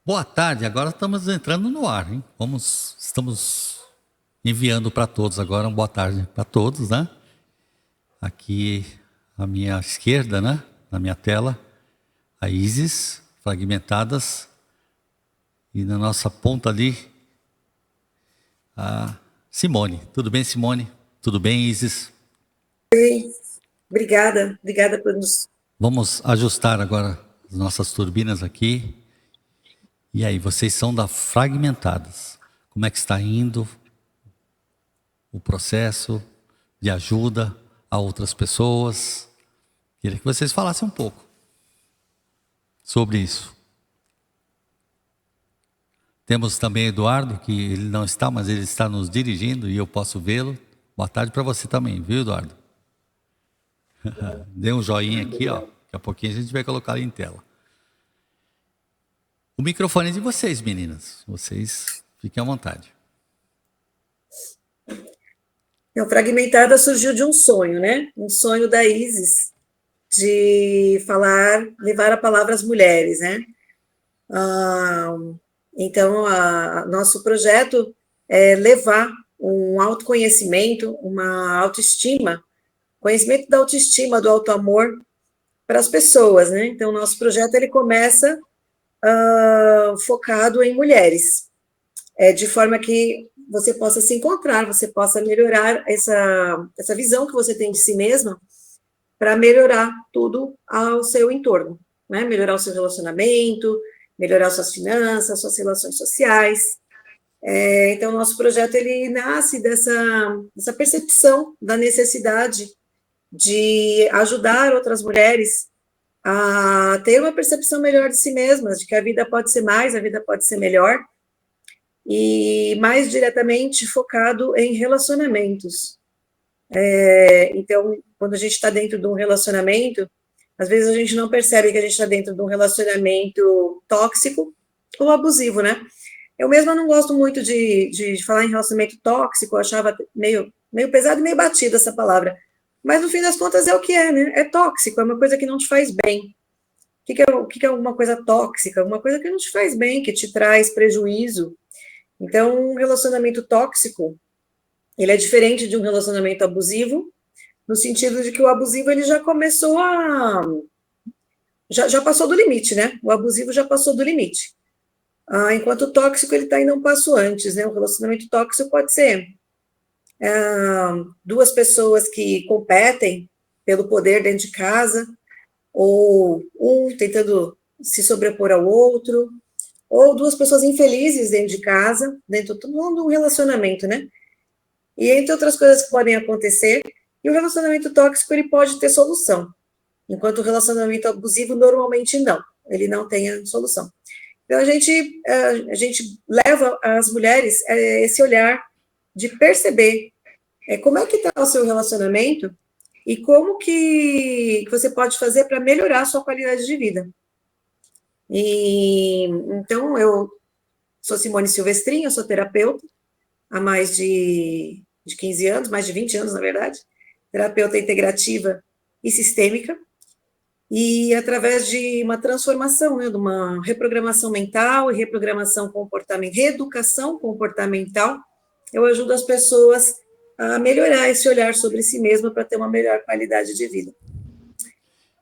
Boa tarde, agora estamos entrando no ar, hein? Estamos enviando para todos agora, boa tarde para todos, né? Aqui à minha esquerda, né? Na minha tela, a Isis, fragmentadas. E na nossa ponta ali, a Simone. Tudo bem, Simone? Tudo bem, Isis? Oi, obrigada por nos. Vamos ajustar agora as nossas turbinas aqui. E aí, vocês são da Fragmentadas. Como é que está indo o processo de ajuda a outras pessoas? Queria que vocês falassem um pouco sobre isso. Temos também Eduardo, que ele não está, mas ele está nos dirigindo e eu posso vê-lo. Boa tarde para você também, viu, Eduardo? Dê um joinha aqui, ó. Daqui a pouquinho a gente vai colocar em tela. O microfone é de vocês, meninas. Vocês fiquem à vontade. Não, Fragmentada surgiu de um sonho, né? Um sonho da Isis de levar a palavra às mulheres, né? Ah, então, nosso projeto é levar um autoconhecimento, uma autoestima, conhecimento da autoestima, do autoamor para as pessoas, né? Então, nosso projeto ele começa focado em mulheres, de forma que você possa se encontrar, você possa melhorar essa visão que você tem de si mesma para melhorar tudo ao seu entorno, né? Melhorar o seu relacionamento, melhorar suas finanças, suas relações sociais. Então, nosso projeto ele nasce dessa percepção da necessidade de ajudar outras mulheres a ter uma percepção melhor de si mesmas, de que a vida pode ser mais, a vida pode ser melhor, e mais diretamente focado em relacionamentos. Então, quando a gente está dentro de um relacionamento, às vezes a gente não percebe que a gente está dentro de um relacionamento tóxico ou abusivo, né? Eu mesma não gosto muito de falar em relacionamento tóxico, eu achava meio pesado e meio batido essa palavra. Mas no fim das contas é o que é, né? É tóxico, é uma coisa que não te faz bem. O que é uma coisa tóxica? Uma coisa que não te faz bem, que te traz prejuízo. Então, um relacionamento tóxico, ele é diferente de um relacionamento abusivo, no sentido de que o abusivo ele já começou já passou do limite, né? O abusivo já passou do limite. Enquanto o tóxico ele está ainda um passo antes, né? O relacionamento tóxico pode ser duas pessoas que competem pelo poder dentro de casa, ou um tentando se sobrepor ao outro, ou duas pessoas infelizes dentro de casa, dentro de um relacionamento, né? E entre outras coisas que podem acontecer, e o relacionamento tóxico ele pode ter solução, enquanto o relacionamento abusivo normalmente não, ele não tem a solução. Então a gente leva as mulheres esse olhar de perceber como é que está o seu relacionamento e como que você pode fazer para melhorar a sua qualidade de vida. E então eu sou Simone Silvestrin, eu sou terapeuta há mais de 15 anos, mais de 20 anos, na verdade, terapeuta integrativa e sistêmica, e através de uma transformação, né, de uma reprogramação mental e reprogramação comportamental, reeducação comportamental, eu ajudo as pessoas a melhorar esse olhar sobre si mesma para ter uma melhor qualidade de vida.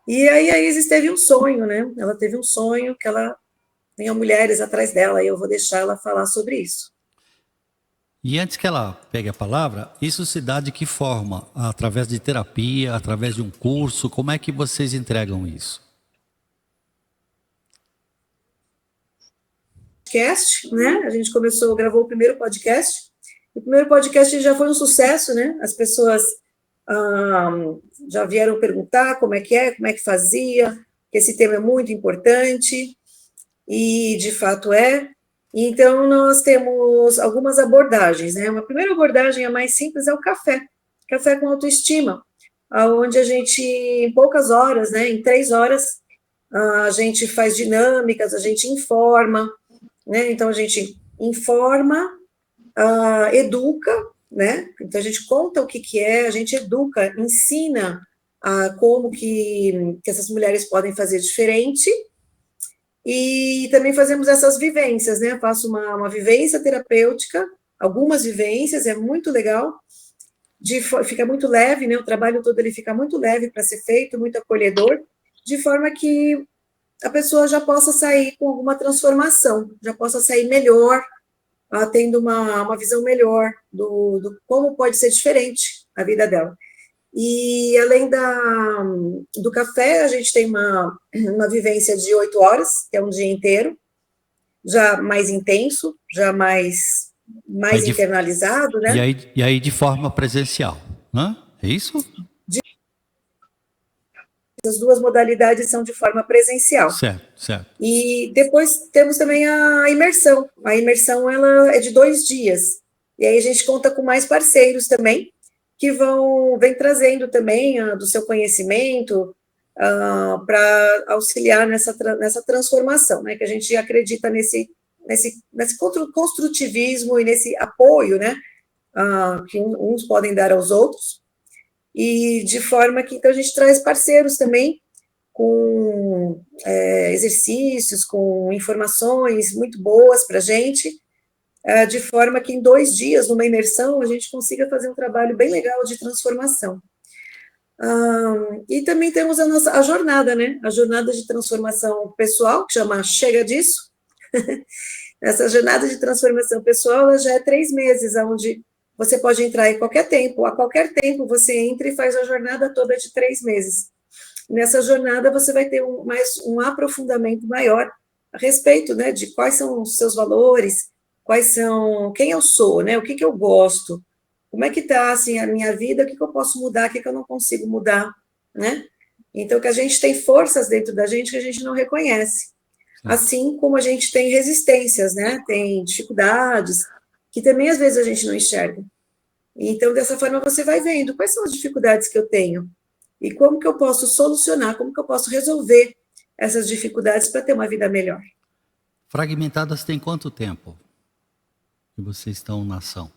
E aí a Isis teve um sonho, né? Ela teve um sonho que ela tenha mulheres atrás dela, e eu vou deixar ela falar sobre isso. E antes que ela pegue a palavra, isso se dá de que forma? Através de terapia, através de um curso? Como é que vocês entregam isso? Podcast, né? A gente gravou o primeiro podcast. O primeiro podcast já foi um sucesso, né? As pessoas já vieram perguntar como é, como é que fazia, que esse tema é muito importante, e de fato é. Então, nós temos algumas abordagens, né? Uma primeira abordagem, a mais simples, é o café com autoestima, onde a gente, em poucas horas, né, em 3 horas, a gente faz dinâmicas, a gente informa, né? Então, a gente informa, educa, né? Então, a gente conta o que é, a gente educa, ensina como que essas mulheres podem fazer diferente, E também fazemos essas vivências, né? Eu faço uma vivência terapêutica, algumas vivências, é muito legal, fica muito leve, né? O trabalho todo ele fica muito leve para ser feito, muito acolhedor, de forma que a pessoa já possa sair com alguma transformação, já possa sair melhor, tendo uma visão melhor do como pode ser diferente a vida dela. E além do café, a gente tem uma vivência de 8 horas, que é um dia inteiro, já mais intenso, já mais internalizado, né? E aí de forma presencial, né? É isso? As duas modalidades são de forma presencial. Certo, certo. E depois temos também a imersão. A imersão ela é de 2 dias. E aí a gente conta com mais parceiros também, que vem trazendo também do seu conhecimento para auxiliar nessa transformação, né? Que a gente acredita nesse construtivismo e nesse apoio, né? Que uns podem dar aos outros, e de forma que então, a gente traz parceiros também com exercícios, com informações muito boas para a gente, de forma que em 2 dias, numa imersão, a gente consiga fazer um trabalho bem legal de transformação. E também temos a jornada, né? A jornada de transformação pessoal, que chama Chega Disso. Essa jornada de transformação pessoal, ela já é 3 meses, onde você pode entrar em qualquer tempo, a qualquer tempo você entra e faz a jornada toda de 3 meses. Nessa jornada você vai ter um aprofundamento maior a respeito, né, de quais são os seus valores, quem eu sou, né, o que eu gosto, como é que está assim, a minha vida, o que eu posso mudar, o que eu não consigo mudar, né? Então, que a gente tem forças dentro da gente que a gente não reconhece. Assim como a gente tem resistências, né? Tem dificuldades, que também às vezes a gente não enxerga. Então, dessa forma, você vai vendo quais são as dificuldades que eu tenho e como que eu posso solucionar, como que eu posso resolver essas dificuldades para ter uma vida melhor. Fragmentadas tem quanto tempo que vocês estão na ação?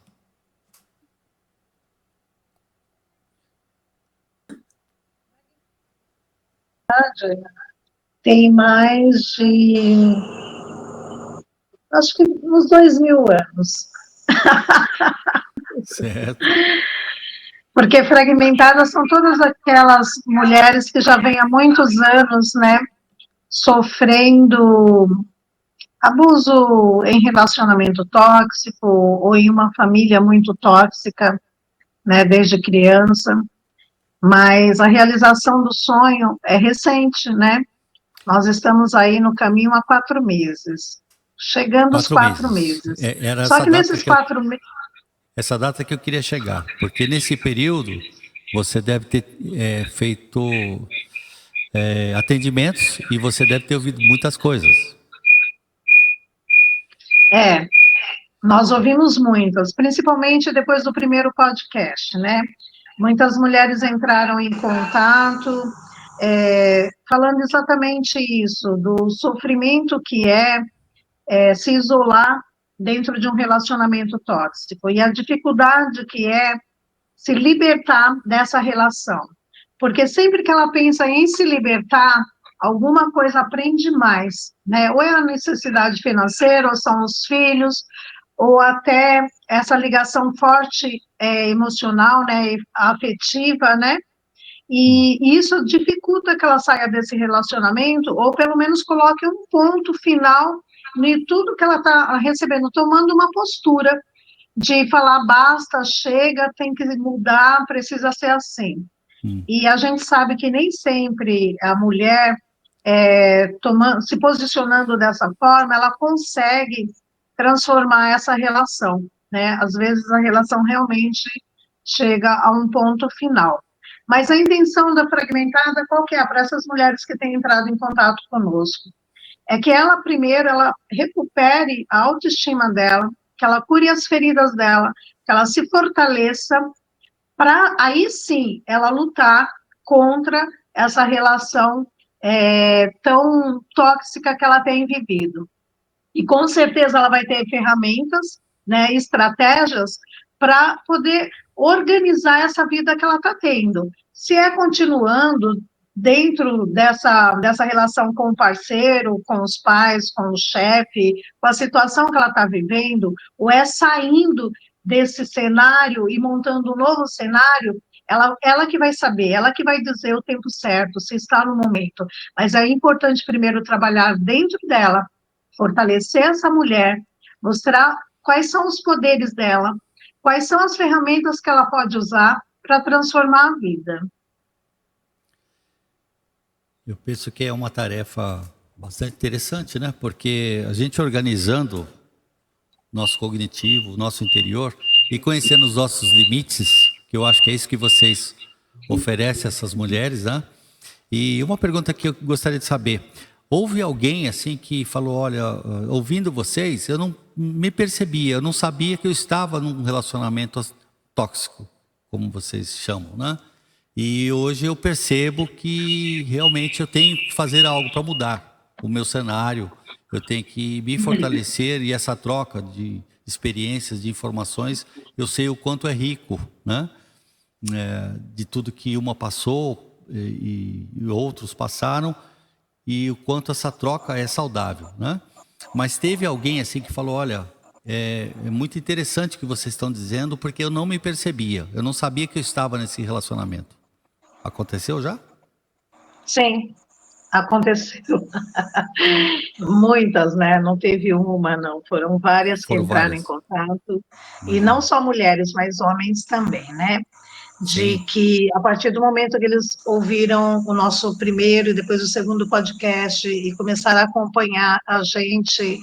Tem mais de, acho que uns 2000 anos. Certo. Porque fragmentadas são todas aquelas mulheres que já vêm há muitos anos, né, sofrendo abuso em relacionamento tóxico ou em uma família muito tóxica, né, desde criança. Mas a realização do sonho é recente, né? Nós estamos aí no caminho há 4 meses, chegando aos 4 meses. Era Só que nesses 4 meses... Essa data que eu queria chegar, porque nesse período você deve ter feito atendimentos e você deve ter ouvido muitas coisas. Nós ouvimos muitas, principalmente depois do primeiro podcast, né? Muitas mulheres entraram em contato, falando exatamente isso, do sofrimento que se isolar dentro de um relacionamento tóxico, e a dificuldade que é se libertar dessa relação. Porque sempre que ela pensa em se libertar, alguma coisa aprende mais, né? Ou é a necessidade financeira, ou são os filhos, ou até essa ligação forte emocional, né, afetiva, né? E isso dificulta que ela saia desse relacionamento, ou pelo menos coloque um ponto final em tudo que ela está recebendo, tomando uma postura de falar, basta, chega, tem que mudar, precisa ser assim. E a gente sabe que nem sempre a mulher, se posicionando dessa forma, ela consegue transformar essa relação, né? Às vezes a relação realmente chega a um ponto final. Mas a intenção da fragmentada, qual que é? Para essas mulheres que têm entrado em contato conosco, é que ela, primeiro, ela recupere a autoestima dela, que ela cure as feridas dela, que ela se fortaleça, para aí sim ela lutar contra essa relação tão tóxica que ela tem vivido. E com certeza ela vai ter ferramentas, né, estratégias para poder organizar essa vida que ela está tendo. Se é continuando dentro dessa relação com o parceiro, com os pais, com o chefe, com a situação que ela está vivendo, ou é saindo desse cenário e montando um novo cenário, ela que vai saber, ela que vai dizer o tempo certo, se está no momento. Mas é importante primeiro trabalhar dentro dela, fortalecer essa mulher, mostrar quais são os poderes dela, quais são as ferramentas que ela pode usar para transformar a vida. Eu penso que é uma tarefa bastante interessante, né? Porque a gente organizando nosso cognitivo, nosso interior e conhecendo os nossos limites, que eu acho que é isso que vocês oferecem a essas mulheres, né? E uma pergunta que eu gostaria de saber: houve alguém assim que falou, olha, ouvindo vocês, eu não me percebia, eu não sabia que eu estava num relacionamento tóxico, como vocês chamam, né? E hoje eu percebo que realmente eu tenho que fazer algo para mudar o meu cenário, eu tenho que me fortalecer, e essa troca de experiências, de informações, eu sei o quanto é rico, né? De tudo que uma passou e outros passaram, e o quanto essa troca é saudável, né? Mas teve alguém assim que falou, olha, é muito interessante o que vocês estão dizendo, porque eu não me percebia, eu não sabia que eu estava nesse relacionamento. Aconteceu já? Sim, aconteceu. Muitas, né? Não teve uma, não. Foram várias que Foram entraram em várias, contato. E não imagino. só mulheres, mas homens também, né? De Sim, que, a partir do momento que eles ouviram o nosso primeiro e depois o segundo podcast e começaram a acompanhar a gente,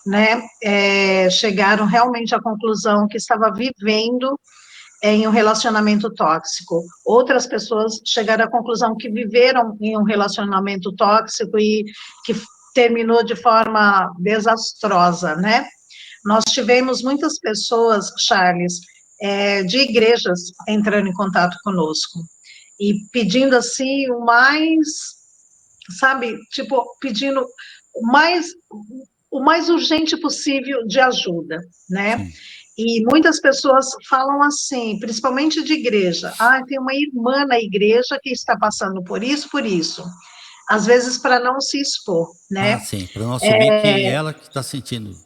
né? Chegaram realmente à conclusão que estava vivendo em um relacionamento tóxico. Outras pessoas chegaram à conclusão que viveram em um relacionamento tóxico e que terminou de forma desastrosa, né? Nós tivemos muitas pessoas, Charles, de igrejas entrando em contato conosco e pedindo assim o mais, sabe, tipo, pedindo o mais urgente possível de ajuda, né? sim. E muitas pessoas falam assim, principalmente de igreja, tem uma irmã na igreja que está passando por isso, às vezes para não se expor, Ah, né? sim, para não assumir que ela que está sentindo, ela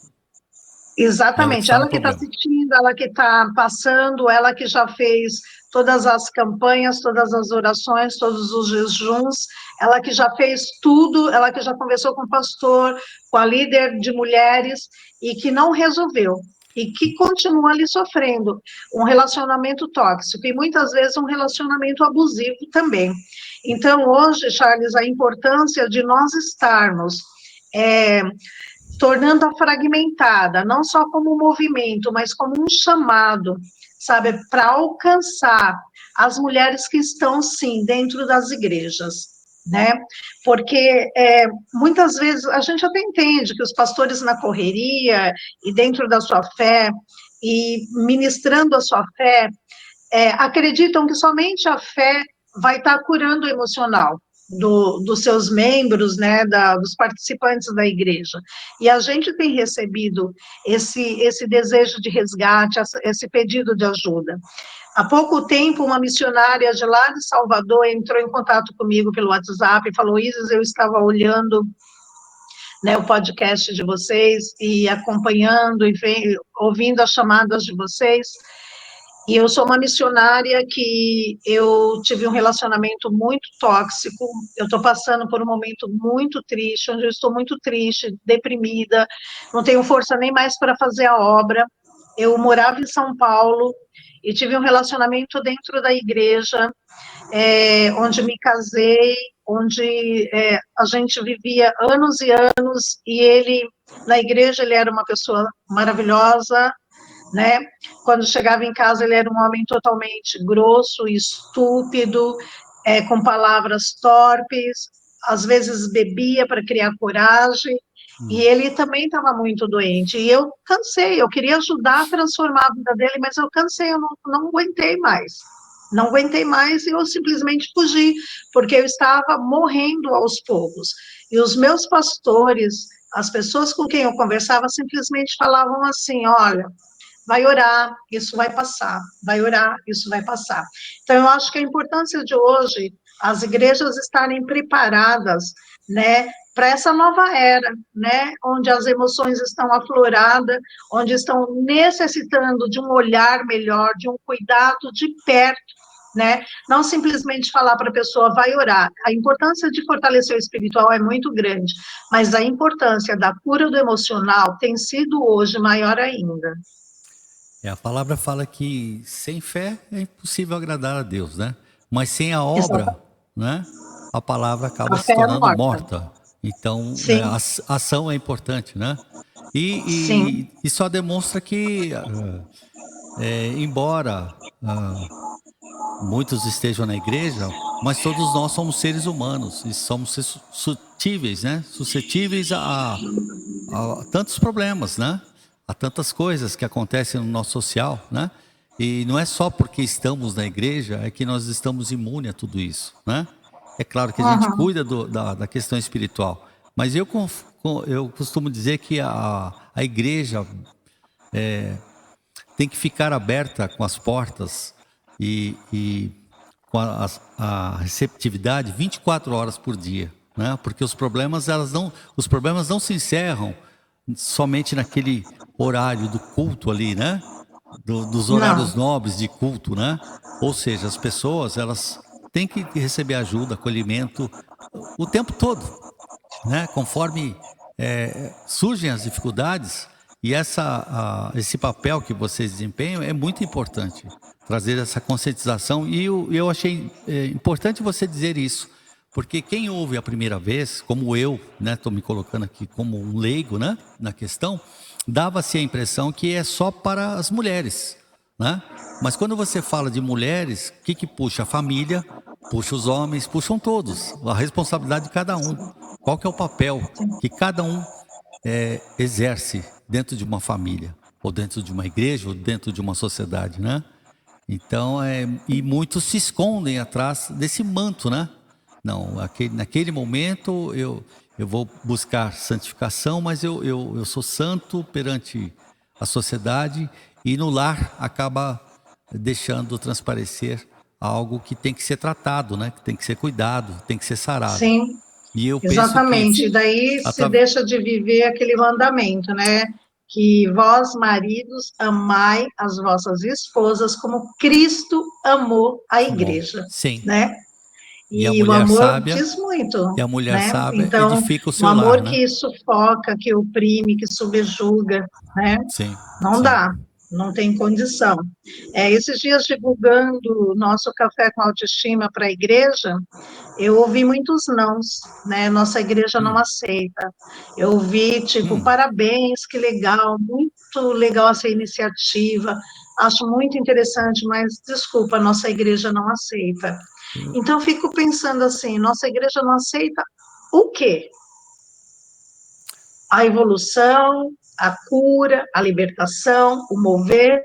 que Exatamente, está no ela que está problema. sentindo, ela que está passando, ela que já fez todas as campanhas, todas as orações, todos os jejuns, ela que já fez tudo, ela que já conversou com o pastor, com a líder de mulheres, e que não resolveu, e que continua ali sofrendo um relacionamento tóxico, e muitas vezes um relacionamento abusivo também. Então, hoje, Charles, a importância de nós estarmos tornando-a fragmentada, não só como um movimento, mas como um chamado, sabe, para alcançar as mulheres que estão, sim, dentro das igrejas, né? Porque muitas vezes a gente até entende que os pastores na correria e dentro da sua fé e ministrando a sua fé, acreditam que somente a fé vai estar curando o emocional dos seus membros, né, dos participantes da igreja. E a gente tem recebido esse desejo de resgate, esse pedido de ajuda. Há pouco tempo, uma missionária de lá de Salvador entrou em contato comigo pelo WhatsApp e falou, Isis, eu estava olhando, né, o podcast de vocês e acompanhando e ouvindo as chamadas de vocês, e eu sou uma missionária que eu tive um relacionamento muito tóxico, eu estou passando por um momento muito triste, onde eu estou muito triste, deprimida, não tenho força nem mais para fazer a obra. Eu morava em São Paulo e tive um relacionamento dentro da igreja, onde me casei, onde a gente vivia anos e anos, e ele, na igreja, ele era uma pessoa maravilhosa, né? Quando chegava em casa, ele era um homem totalmente grosso, estúpido, com palavras torpes, às vezes bebia para criar coragem, e ele também estava muito doente, e eu cansei, eu queria ajudar a transformar a vida dele, mas eu cansei, eu não aguentei mais, não aguentei mais, e eu simplesmente fugi, porque eu estava morrendo aos poucos, e os meus pastores, as pessoas com quem eu conversava, simplesmente falavam assim, olha, vai orar, isso vai passar, vai orar, isso vai passar. Então, eu acho que a importância de hoje, as igrejas estarem preparadas, né, para essa nova era, né, onde as emoções estão afloradas, onde estão necessitando de um olhar melhor, de um cuidado de perto, né, não simplesmente falar para a pessoa, vai orar. A importância de fortalecer o espiritual é muito grande, mas a importância da cura do emocional tem sido hoje maior ainda. A palavra fala que sem fé é impossível agradar a Deus, né? Mas sem a Exato. obra, né? A palavra acaba A se fé é tornando morta. morta. Então, Sim, a ação é importante, né? sim. E só demonstra que, embora muitos estejam na igreja, mas todos nós somos seres humanos e somos suscetíveis, né? Suscetíveis a tantos problemas, né? Há tantas coisas que acontecem no nosso social, né? E não é só porque estamos na igreja é que nós estamos imunes a tudo isso, né? É claro que a gente Uhum. cuida da questão espiritual, mas eu costumo dizer que a igreja tem que ficar aberta com as portas e com a receptividade 24 horas por dia, né? Porque os problemas não se encerram somente naquele horário do culto ali, né? Dos Não, horários nobres de culto, né? Ou seja, as pessoas elas têm que receber ajuda, acolhimento o tempo todo, né? Conforme surgem as dificuldades e esse papel que vocês desempenham é muito importante, trazer essa conscientização e eu achei importante você dizer isso, porque quem ouve a primeira vez, como eu, né, estou me colocando aqui como um leigo, né, na questão, dava-se a impressão que é só para as mulheres, né? Mas quando você fala de mulheres, o que puxa? A família, puxa os homens, puxam todos, a responsabilidade de cada um. Qual que é o papel que cada um exerce dentro de uma família, ou dentro de uma igreja, ou dentro de uma sociedade, né? Então, e muitos se escondem atrás desse manto, né? Não, naquele momento eu vou buscar santificação, mas eu sou santo perante a sociedade e no lar acaba deixando transparecer algo que tem que ser tratado, né? Que tem que ser cuidado, tem que ser sarado. sim, E eu penso que exatamente. E daí se atra- deixa de viver aquele mandamento, né? Que vós, maridos, amai as vossas esposas como Cristo amou a amor, igreja, sim. né? E a E o mulher amor sábia, diz muito, e a mulher né? sábia Então, edifica o um seu lar, amor né? que sufoca, que oprime, que subjuga, né? Sim, Não sim. dá, não tem condição. Esses dias, divulgando o nosso Café com Autoestima para a igreja, eu ouvi muitos nãos, né? Nossa igreja não aceita. Eu ouvi, tipo, Hum. parabéns, que legal, muito legal essa iniciativa, acho muito interessante, mas desculpa, nossa igreja não aceita. Então, eu fico pensando assim, nossa igreja não aceita o quê? A evolução, a cura, a libertação, o mover,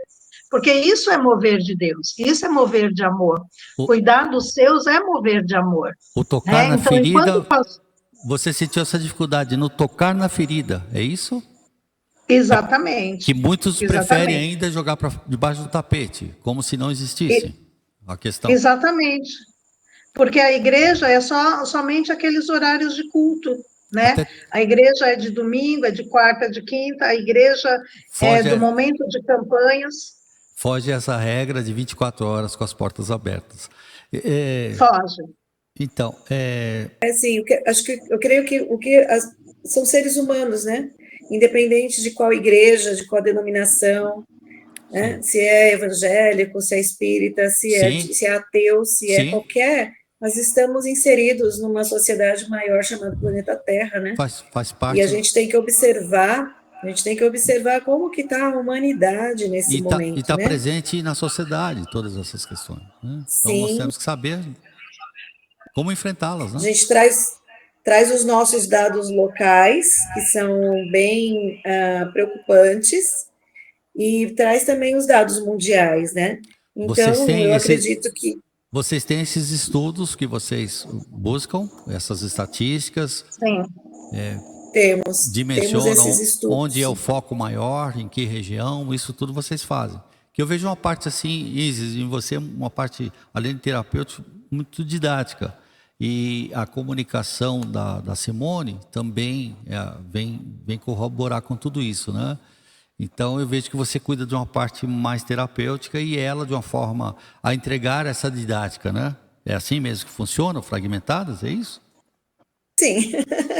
porque isso é mover de Deus, isso é mover de amor. O, Cuidar dos seus é mover de amor. o tocar Né? na Então, enquanto ferida, você sentiu essa dificuldade no tocar na ferida, é isso? É que exatamente, muitos preferem exatamente, ainda jogar para debaixo do tapete, como se não existisse e- a questão. exatamente, porque a igreja é somente aqueles horários de culto, né? Até A igreja é de domingo, é de quarta, é de quinta, a igreja é foge, do momento de campanhas, foge essa regra de 24 horas com as portas abertas. É, foge. então, Assim, acho que eu creio que são seres humanos, né? Independente de qual igreja, de qual denominação, sim, né? Se é evangélico, se é espírita, sim, se é ateu, se é sim, qualquer, nós estamos inseridos numa sociedade maior chamada planeta Terra, né? faz E a parte. gente tem que observar, como que está a humanidade nesse E momento, tá né? presente na sociedade todas essas questões, né? Então nós Sim, temos que saber como enfrentá-las, a né? gente traz os nossos dados locais, que são bem preocupantes, e traz também os dados mundiais, né? Vocês Então, têm eu esse, acredito que vocês têm esses estudos que vocês buscam, essas estatísticas, Sim, temos esses dimensionam onde é estudos. o foco maior, em que região, isso tudo vocês fazem. Que eu vejo uma parte assim, Isis, em você, uma parte, além de terapêutica, muito didática. E a comunicação da Simone também vem corroborar com tudo isso, né? Então, eu vejo que você cuida de uma parte mais terapêutica e ela de uma forma a entregar essa didática, né? É assim mesmo que funciona, fragmentadas, é isso? Sim,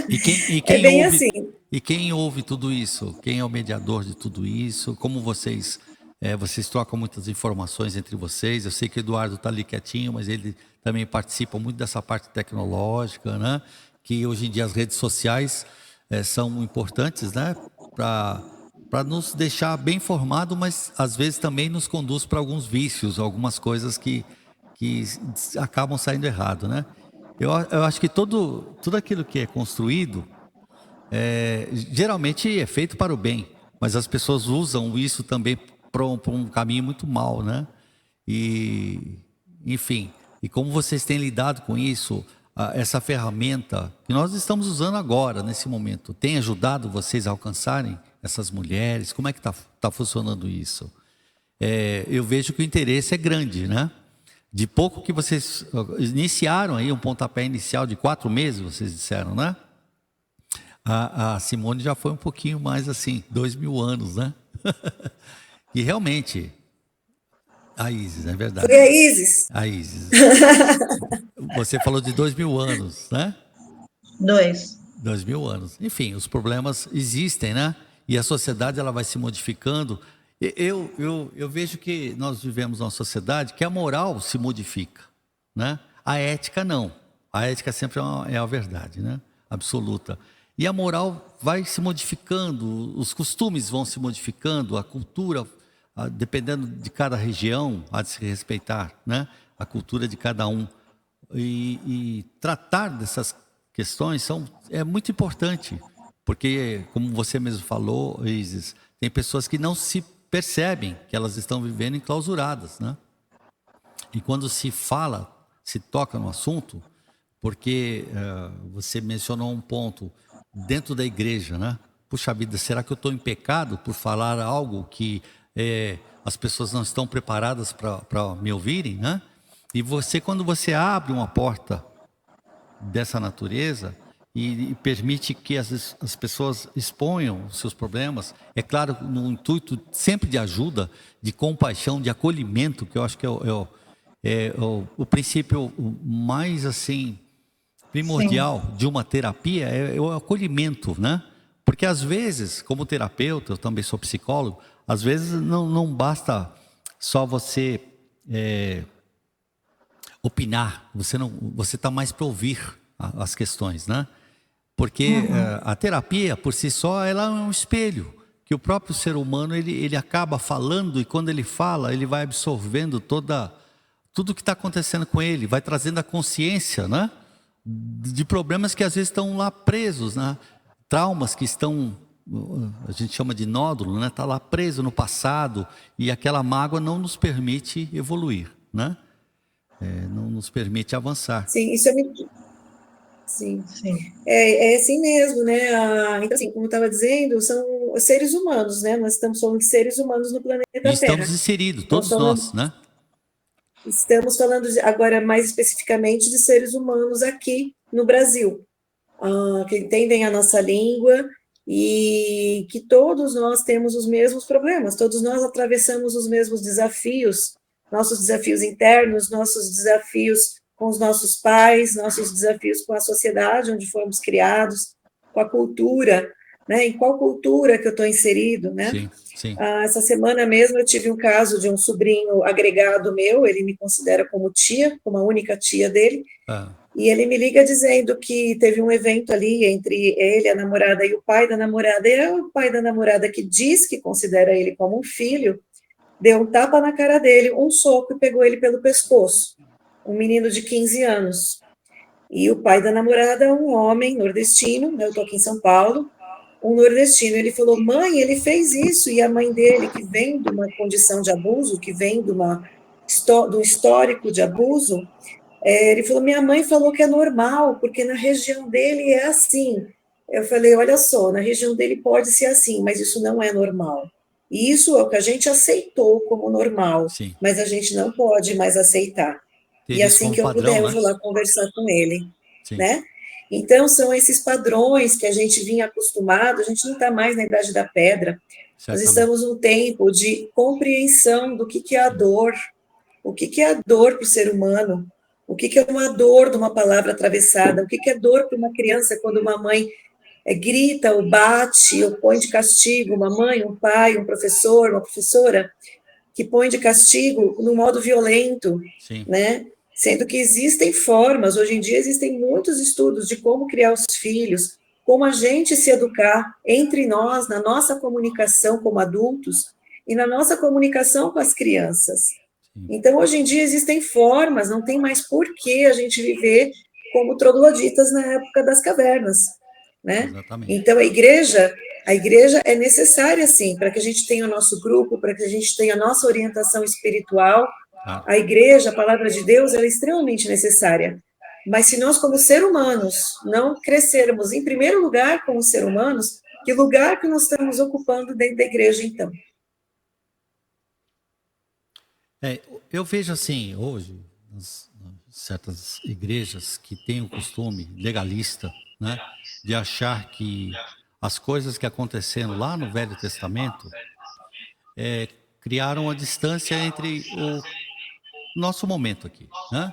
E é quem bem ouve, assim. e quem ouve tudo isso? Quem é o mediador de tudo isso? Como vocês trocam muitas informações entre vocês? Eu sei que o Eduardo está ali quietinho, mas ele também participa muito dessa parte tecnológica, né? Que hoje em dia as redes sociais são importantes, né? Para nos deixar bem informado, mas às vezes também nos conduz para alguns vícios, algumas coisas que acabam saindo errado, né? Eu acho que tudo aquilo que é construído geralmente é feito para o bem, mas as pessoas usam isso também para um caminho muito mal, né? E, enfim, e como vocês têm lidado com isso, essa ferramenta que nós estamos usando agora, nesse momento, tem ajudado vocês a alcançarem essas mulheres? Como é que tá funcionando isso? Eu vejo que o interesse é grande, né? De pouco que vocês iniciaram aí, um pontapé inicial de 4 meses, vocês disseram, né? A Simone já foi um pouquinho mais assim, 2.000 anos, né? E realmente, a Isis, é Foi verdade. a Isis. A Isis. Você falou de 2.000 anos, né? 2. 2.000 anos. Enfim, os problemas existem, né? E a sociedade ela vai se modificando. Eu vejo que nós vivemos numa sociedade que a moral se modifica, né? A ética não. A ética sempre é a verdade, né? Absoluta. E a moral vai se modificando, os costumes vão se modificando, a cultura, dependendo de cada região, há de se respeitar, né? A cultura de cada um. E tratar dessas questões é muito importante, porque, como você mesmo falou, Isis, tem pessoas que não se percebem que elas estão vivendo enclausuradas, né? E quando se fala, se toca no assunto, porque você mencionou um ponto dentro da igreja, né? Puxa vida, será que eu estou em pecado por falar algo que as pessoas não estão preparadas para me ouvirem, né? E quando você abre uma porta dessa natureza e permite que as pessoas exponham os seus problemas, é claro, no intuito sempre de ajuda, de compaixão, de acolhimento, que eu acho que o princípio mais assim primordial Sim. de uma terapia é o acolhimento, né? Porque às vezes, como terapeuta, eu também sou psicólogo, às vezes não basta só você opinar, você está mais para ouvir as questões, né? Porque a terapia, por si só, ela é um espelho, que o próprio ser humano, ele acaba falando, e quando ele fala, ele vai absorvendo tudo que está acontecendo com ele, vai trazendo a consciência, né? De problemas que às vezes estão lá presos, né? Traumas que estão, a gente chama de nódulo, né? Está lá preso no passado, e aquela mágoa não nos permite evoluir, né? Não nos permite avançar. Sim, isso é muito. Sim, Sim. é assim mesmo, né? Então, assim, como eu estava dizendo, são seres humanos, né? Nós estamos falando de seres humanos no E planeta estamos Terra. inseridos, Então, todos nós, né? estamos falando agora mais especificamente de seres humanos aqui no Brasil, que entendem a nossa língua e que todos nós temos os mesmos problemas, todos nós atravessamos os mesmos desafios, nossos desafios internos, nossos desafios com os nossos pais, nossos desafios com a sociedade onde fomos criados, com a cultura, né? Em qual cultura que eu estou inserido, né? Sim, sim. Essa semana mesmo eu tive um caso de um sobrinho agregado meu, ele me considera como tia, como a única tia dele, e ele me liga dizendo que teve um evento ali entre ele, a namorada e o pai da namorada, e é o pai da namorada que diz que considera ele como um filho, deu um tapa na cara dele, um soco e pegou ele pelo pescoço. Um menino de 15 anos. E o pai da namorada é um homem nordestino, né, eu estou aqui em São Paulo, um nordestino. Ele falou, mãe, ele fez isso, e a mãe dele, que vem de uma condição de abuso, que vem de um histórico de abuso, ele falou, minha mãe falou que é normal, porque na região dele é assim. Eu falei, olha só, na região dele pode ser assim, mas isso não é normal. E isso é o que a gente aceitou como normal, Sim. mas a gente não pode mais aceitar. e isso assim como que eu padrão, puder, eu né? vou lá conversar com ele, Sim, né? Então, são esses padrões que a gente vinha acostumado, a gente não está mais na idade da pedra, nós certamente. estamos num tempo de compreensão do que é a dor, o que é a dor para o ser humano, o que é uma dor de uma palavra atravessada, o que é dor para uma criança quando uma mãe grita ou bate ou põe de castigo, uma mãe, um pai, um professor, uma professora, que põe de castigo no modo violento, Sim, né? Sendo que existem formas, hoje em dia existem muitos estudos de como criar os filhos, como a gente se educar entre nós, na nossa comunicação como adultos e na nossa comunicação com as crianças. sim, Então, hoje em dia existem formas, não tem mais por que a gente viver como trogloditas na época das cavernas, né? exatamente. Então, a igreja é necessária, sim, para que a gente tenha o nosso grupo, para que a gente tenha a nossa orientação espiritual. Claro. A igreja, a palavra de Deus, ela é extremamente necessária. Mas se nós, como seres humanos, não crescermos, em primeiro lugar, como seres humanos, que lugar que nós estamos ocupando dentro da igreja, então? Eu vejo assim, hoje, certas igrejas que têm o costume legalista, né, de achar que as coisas que aconteceram lá no Velho Testamento criaram uma distância entre o nosso momento aqui, né?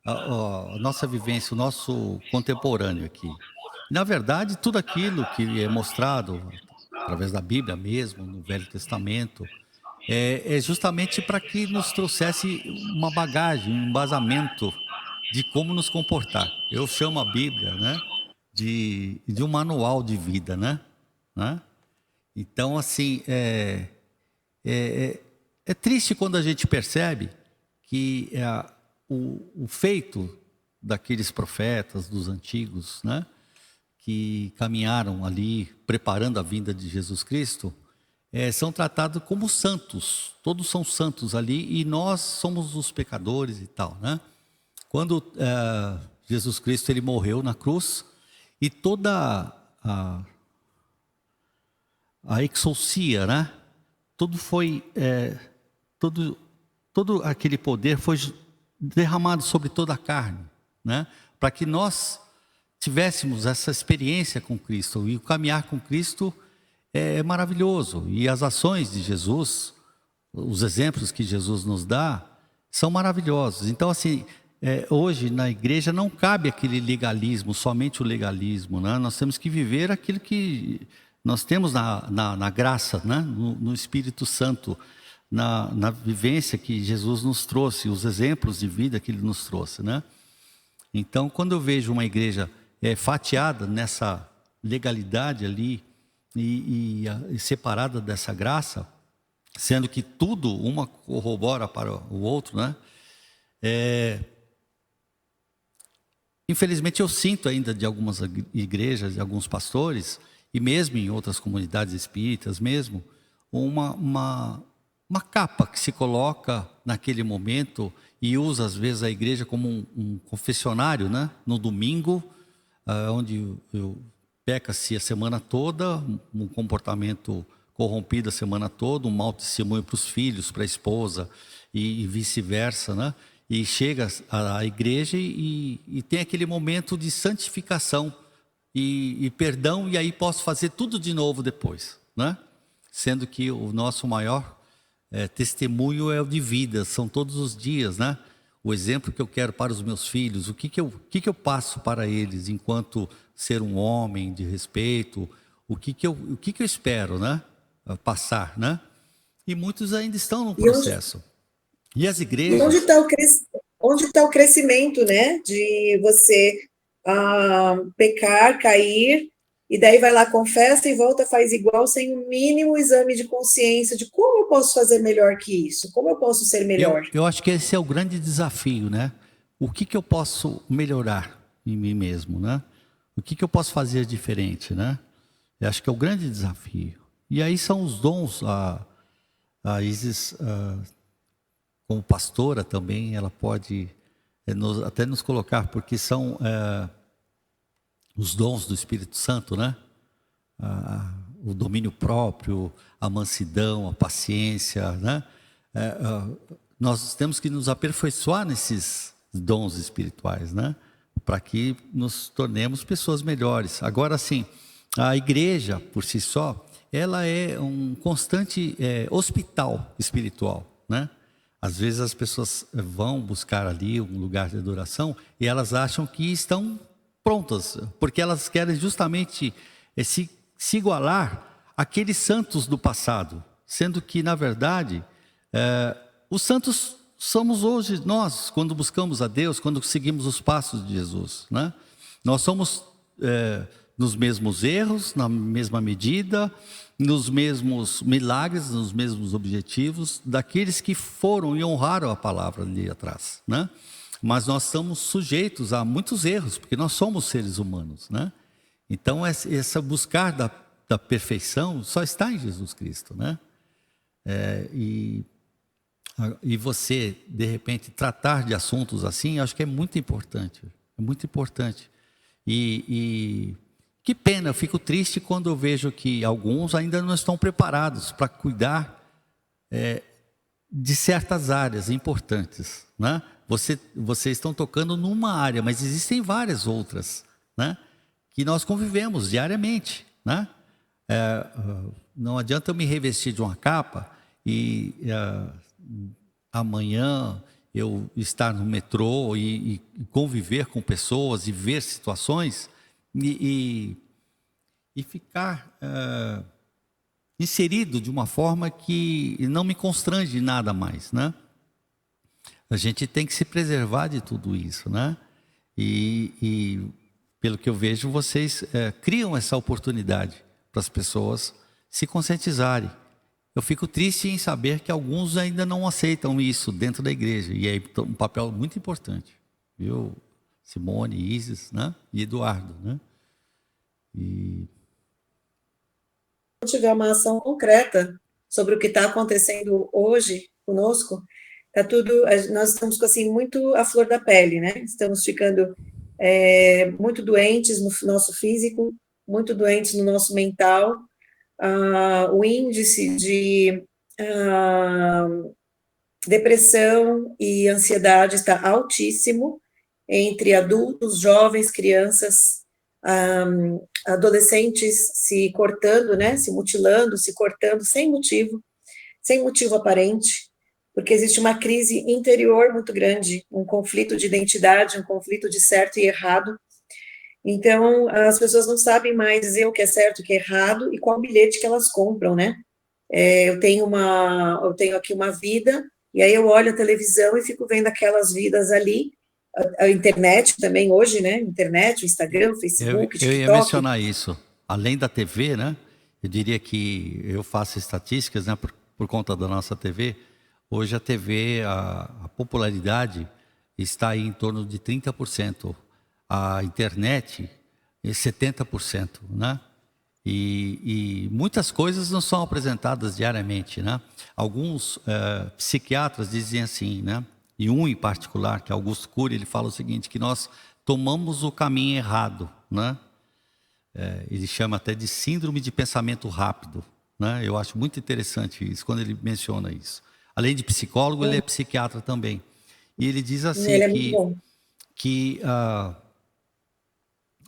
A nossa vivência, o nosso contemporâneo aqui. Na verdade, tudo aquilo que é mostrado através da Bíblia mesmo, no Velho Testamento, é justamente para que nos trouxesse uma bagagem, um embasamento de como nos comportar. Eu chamo a Bíblia, né, de um manual de vida, né? Então, assim, é triste quando a gente percebe que o feito daqueles profetas dos antigos, né, que caminharam ali preparando a vinda de Jesus Cristo, são tratados como santos. Todos são santos ali e nós somos os pecadores e tal, né? Quando Jesus Cristo ele morreu na cruz e toda a exousia, né? Tudo foi todo aquele poder foi derramado sobre toda a carne, né? Para que nós tivéssemos essa experiência com Cristo. E o caminhar com Cristo é maravilhoso. E as ações de Jesus, os exemplos que Jesus nos dá, são maravilhosos. Então, assim, hoje na igreja não cabe aquele legalismo, somente o legalismo, né? Nós temos que viver aquilo que nós temos na graça, né? No Espírito Santo, na vivência que Jesus nos trouxe, os exemplos de vida que Ele nos trouxe, né? Então, quando eu vejo uma igreja fatiada nessa legalidade ali e separada dessa graça, sendo que tudo uma corrobora para o outro, né? Infelizmente eu sinto ainda de algumas igrejas, de alguns pastores, e mesmo em outras comunidades espíritas mesmo, uma capa que se coloca naquele momento e usa às vezes a igreja como um confessionário, né? No domingo, onde peca-se a semana toda, um comportamento corrompido a semana toda, um mau testemunho para os filhos, para a esposa e vice-versa, né? E chega à igreja e tem aquele momento de santificação e perdão, e aí posso fazer tudo de novo depois, né? Sendo que o nosso maior testemunho é o de vida, são todos os dias, né? O exemplo que eu quero para os meus filhos, o que eu passo para eles enquanto ser um homem de respeito, o que eu espero, né? Passar, né? E muitos ainda estão no processo. E as E igrejas... onde está o crescimento, né? De você pecar, cair, e daí vai lá, confessa e volta, faz igual, sem o mínimo exame de consciência de como eu posso fazer melhor que isso, como eu posso ser melhor. Eu acho que esse é o grande desafio, né? O que eu posso melhorar em mim mesmo, né? O que eu posso fazer diferente, né? Eu acho que é o grande desafio. E aí são os dons, a Isis, como pastora também, ela pode até nos colocar, porque são os dons do Espírito Santo, né? O domínio próprio, a mansidão, a paciência, né? Nós temos que nos aperfeiçoar nesses dons espirituais, né? Para que nos tornemos pessoas melhores. Agora, sim, a igreja, por si só, ela é um constante hospital espiritual, né? Às vezes as pessoas vão buscar ali um lugar de adoração e elas acham que estão prontas, porque elas querem justamente se igualar àqueles santos do passado, sendo que, na verdade, os santos somos hoje nós, quando buscamos a Deus, quando seguimos os passos de Jesus, né? Nós somos nos mesmos erros, na mesma medida, nos mesmos milagres, nos mesmos objetivos daqueles que foram e honraram a palavra ali atrás, né? Mas nós estamos sujeitos a muitos erros, porque nós somos seres humanos, né? Então, essa buscar da perfeição só está em Jesus Cristo, né? E você, de repente, tratar de assuntos assim, acho que é muito importante. É muito importante. E que pena, eu fico triste quando eu vejo que alguns ainda não estão preparados para cuidar de certas áreas importantes, né? Vocês estão tocando numa área, mas existem várias outras, né? Que nós convivemos diariamente, né? Não adianta eu me revestir de uma capa e amanhã eu estar no metrô e conviver com pessoas e ver situações e ficar inserido de uma forma que não me constrange nada mais, né? A gente tem que se preservar de tudo isso, né? E pelo que eu vejo, vocês criam essa oportunidade para as pessoas se conscientizarem. Eu fico triste em saber que alguns ainda não aceitam isso dentro da igreja. E é um papel muito importante, viu? Simone, Isis, né? E Eduardo, né? Se tiver uma ação concreta sobre o que está acontecendo hoje conosco, tá tudo, nós estamos assim muito à flor da pele, né? Estamos ficando muito doentes no nosso físico, muito doentes no nosso mental. O índice de depressão e ansiedade está altíssimo entre adultos, jovens, crianças, adolescentes se cortando, né, se mutilando, se cortando sem motivo aparente, porque existe uma crise interior muito grande, um conflito de identidade, um conflito de certo e errado. Então, as pessoas não sabem mais dizer o que é certo e o que é errado e qual bilhete que elas compram, né? Eu tenho aqui uma vida, e aí eu olho a televisão e fico vendo aquelas vidas ali, a internet também hoje, né? Internet, o Instagram, o Facebook, TikTok. Eu ia mencionar isso. Além da TV, né? Eu diria que eu faço estatísticas, né? Por conta da nossa TV. Hoje a TV, a popularidade está aí em torno de 30%. A internet é 70%, né? E muitas coisas não são apresentadas diariamente, né? Alguns psiquiatras dizem assim, né? E um em particular, que é Augusto Cury, ele fala o seguinte, que nós tomamos o caminho errado, né? Ele chama até de síndrome de pensamento rápido, né? Eu acho muito interessante isso, quando ele menciona isso. Além de psicólogo, ele é psiquiatra também. E ele diz assim que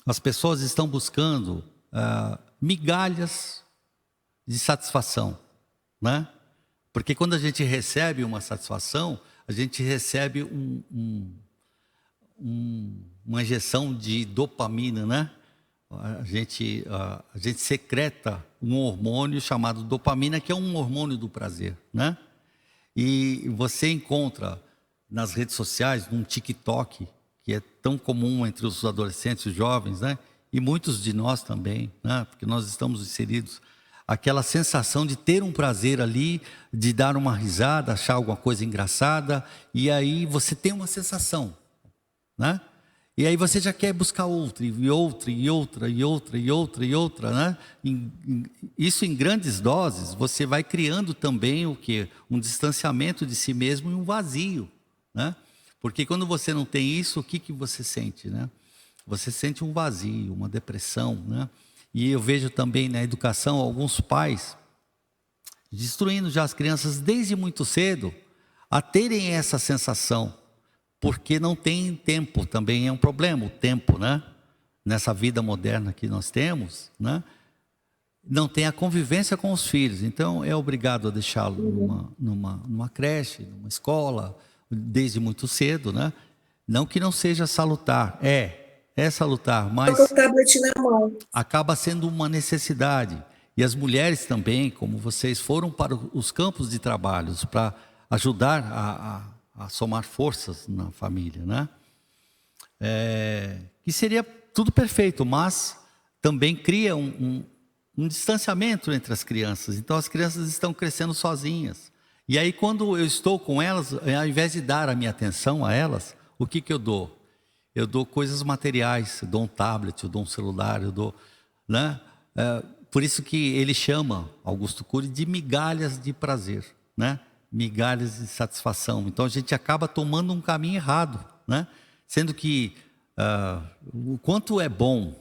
as pessoas estão buscando migalhas de satisfação, né? Porque quando a gente recebe uma satisfação, a gente recebe uma injeção de dopamina, né? A gente secreta um hormônio chamado dopamina, que é um hormônio do prazer, né? E você encontra nas redes sociais, num TikTok, que é tão comum entre os adolescentes e os jovens, né? E muitos de nós também, né? Porque nós estamos inseridos. Aquela sensação de ter um prazer ali, de dar uma risada, achar alguma coisa engraçada, e aí você tem uma sensação, né? E aí você já quer buscar outra, e outra, e outra, e outra, e outra, e outra, né? Isso em grandes doses, você vai criando também o quê? Um distanciamento de si mesmo e um vazio, né? Porque quando você não tem isso, o que você sente, né? Você sente um vazio, uma depressão, né? E eu vejo também na educação alguns pais destruindo já as crianças desde muito cedo a terem essa sensação, porque não tem tempo, também é um problema, o tempo, né? Nessa vida moderna que nós temos, né? Não tem a convivência com os filhos, então é obrigado a deixá-lo numa creche, numa escola, desde muito cedo, né? Não que não seja salutar, é salutar, mas Com o tablet na mão. acaba sendo uma necessidade. E as mulheres também, como vocês, foram para os campos de trabalho para ajudar a somar forças na família, né? Que seria tudo perfeito, mas também cria um distanciamento entre as crianças. Então, as crianças estão crescendo sozinhas. E aí, quando eu estou com elas, ao invés de dar a minha atenção a elas, o que eu dou? Eu dou coisas materiais, eu dou um tablet, eu dou um celular, eu dou, né? Por isso que ele chama, Augusto Cury, de migalhas de prazer, né? Migalhas de satisfação. Então, a gente acaba tomando um caminho errado, né? Sendo que o quanto é bom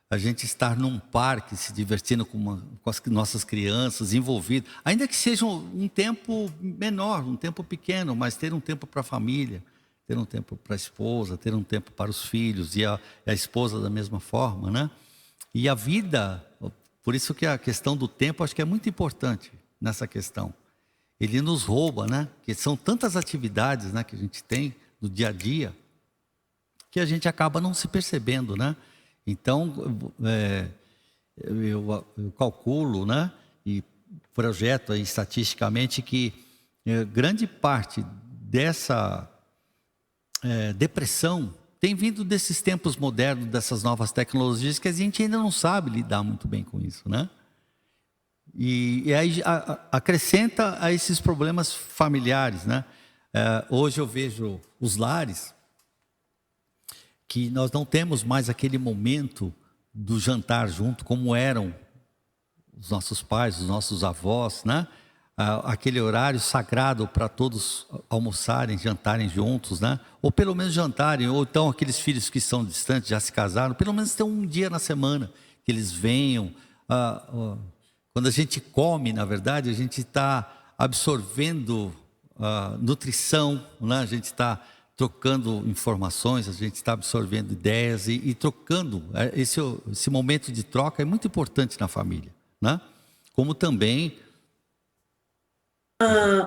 a gente estar num parque, se divertindo com as nossas crianças, envolvidas, ainda que seja um tempo menor, um tempo pequeno, mas ter um tempo para a família, ter um tempo para a esposa, ter um tempo para os filhos, e a esposa da mesma forma, né? E a vida, por isso que a questão do tempo, acho que é muito importante nessa questão. Ele nos rouba, né? Que são tantas atividades, né, que a gente tem no dia a dia, que a gente acaba não se percebendo, né? Então, eu calculo, né, e projeto aí, estatisticamente que grande parte dessa depressão tem vindo desses tempos modernos, dessas novas tecnologias, que a gente ainda não sabe lidar muito bem com isso, né? E aí acrescenta a esses problemas familiares, né? Hoje eu vejo os lares que nós não temos mais aquele momento do jantar junto, como eram os nossos pais, os nossos avós, né? Aquele horário sagrado para todos almoçarem, jantarem juntos, né? Ou pelo menos jantarem, ou então aqueles filhos que são distantes, já se casaram, pelo menos ter um dia na semana que eles venham. Quando a gente come, na verdade, a gente está absorvendo nutrição, né? A gente está trocando informações, a gente está absorvendo ideias e trocando. Esse momento de troca é muito importante na família, né? Como também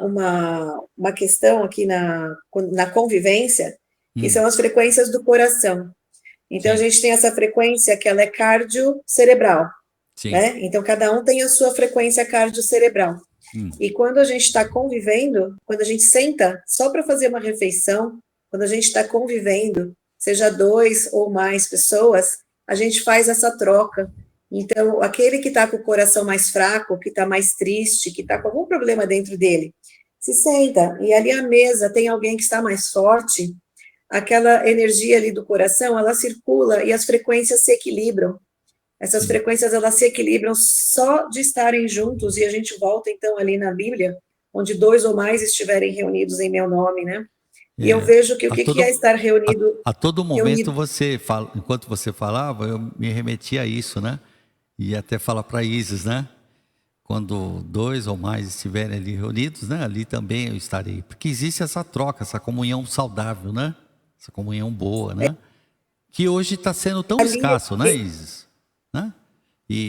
uma questão aqui na convivência, que são as frequências do coração. Então, a gente tem essa frequência que ela é cardiocerebral, né? Então, cada um tem a sua frequência cardiocerebral. E quando a gente está convivendo, quando a gente senta só para fazer uma refeição, quando a gente está convivendo, seja 2 ou mais pessoas, a gente faz essa troca. Então, aquele que está com o coração mais fraco, que está mais triste, que está com algum problema dentro dele, se senta, e ali à mesa tem alguém que está mais forte, aquela energia ali do coração, ela circula e as frequências se equilibram. Essas frequências, elas se equilibram só de estarem juntos, e a gente volta, então, ali na Bíblia, onde 2 ou mais estiverem reunidos em meu nome, né? E eu vejo que o que é estar reunido... A todo momento, enquanto você falava, eu me remetia a isso, né? E até falar para Isis, né? Quando 2 ou mais estiverem ali reunidos, né? Ali também eu estarei. Porque existe essa troca, essa comunhão saudável, né? Essa comunhão boa, né? Que hoje está sendo tão escasso, né, Isis? Né?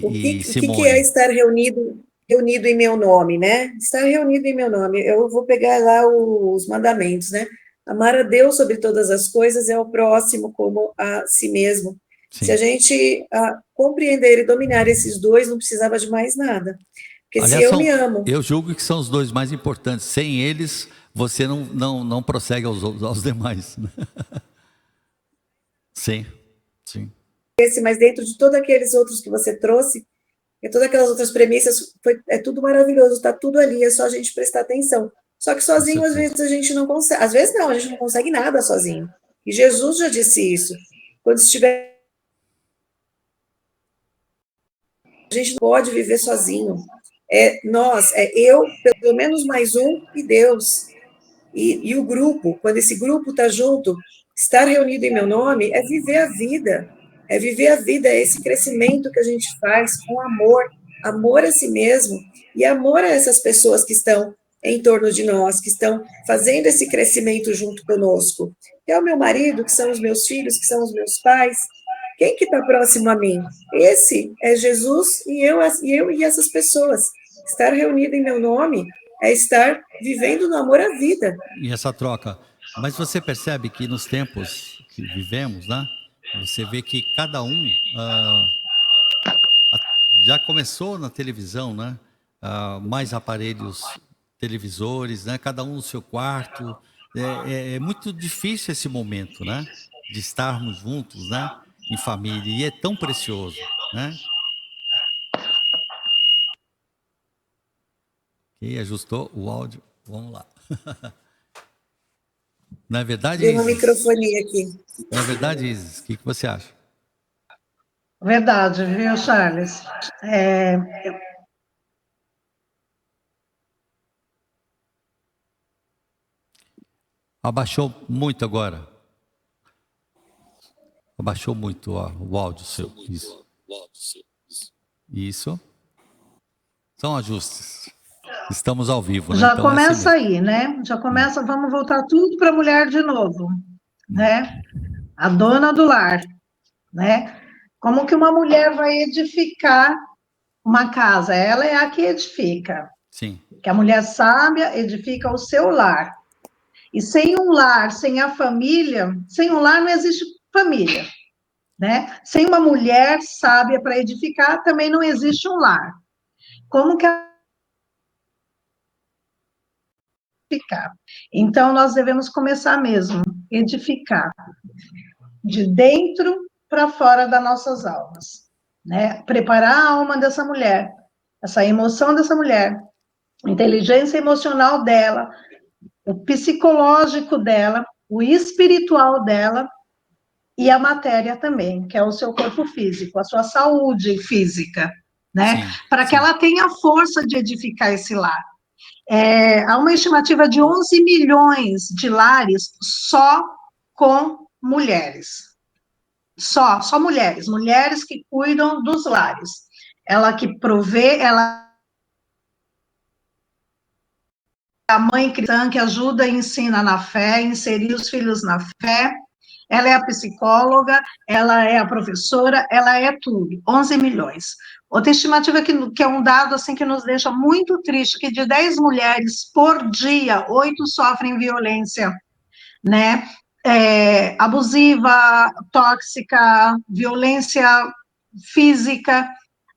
O que é estar reunido em meu nome, né? Estar reunido em meu nome. Eu vou pegar lá os mandamentos, né? Amar a Deus sobre todas as coisas e ao próximo como a si mesmo. Sim. Se a gente compreender e dominar esses 2, não precisava de mais nada. Porque aliás, se eu me amo... Eu julgo que são os 2 mais importantes. Sem eles, você não prossegue aos demais. Sim, sim. Mas dentro de todos aqueles outros que você trouxe, e todas aquelas outras premissas, é tudo maravilhoso, está tudo ali, é só a gente prestar atenção. Só que sozinho, às vezes, a gente não consegue. Às vezes, não, a gente não consegue nada sozinho. E Jesus já disse isso. Quando estiver... A gente não pode viver sozinho. Eu, pelo menos mais um, e Deus. E o grupo, quando esse grupo está junto, estar reunido em meu nome, é viver a vida. É viver a vida, é esse crescimento que a gente faz com amor. Amor a si mesmo e amor a essas pessoas que estão em torno de nós, que estão fazendo esse crescimento junto conosco. Que é o meu marido, que são os meus filhos, que são os meus pais. Quem que está próximo a mim? Esse é Jesus e eu e essas pessoas. Estar reunido em meu nome é estar vivendo no amor à vida. E essa troca. Mas você percebe que nos tempos que vivemos, né? Você vê que cada um já começou na televisão, né? Mais aparelhos televisores, né? Cada um no seu quarto. É muito difícil esse momento, né? De estarmos juntos, né? Em família. E é tão precioso, né? Ok, ajustou o áudio. Vamos lá. Não é verdade, Deu uma Isis? microfonia aqui. Não é verdade, Isis? O que você acha? Verdade, viu, Charles? Abaixou muito agora. Abaixou muito o áudio seu. Isso. Isso. São ajustes. Estamos ao vivo, né? Já Então começa é assim aí, né? Já começa, vamos voltar tudo para a mulher de novo, né? A dona do lar, né? Como que uma mulher vai edificar uma casa? Ela é a que edifica. Sim. Que a mulher sábia edifica o seu lar. E sem um lar, sem a família, sem um lar não existe família, né? Sem uma mulher sábia para edificar, também não existe um lar. Como que edificar? Então, nós devemos começar mesmo, edificar, de dentro para fora das nossas almas, né? Preparar a alma dessa mulher, essa emoção dessa mulher, a inteligência emocional dela, o psicológico dela, o espiritual dela e a matéria também, que é o seu corpo físico, a sua saúde física, né? Para que ela tenha força de edificar esse lar. Há uma estimativa de 11 milhões de lares só com mulheres. Só mulheres, mulheres que cuidam dos lares. Ela que provê, ela é a mãe cristã que ajuda e ensina na fé, inserir os filhos na fé. Ela é a psicóloga, ela é a professora, ela é tudo. 11 milhões. Outra estimativa que é um dado assim que nos deixa muito triste, que de 10 mulheres por dia, 8 sofrem violência, né? Abusiva, tóxica, violência física,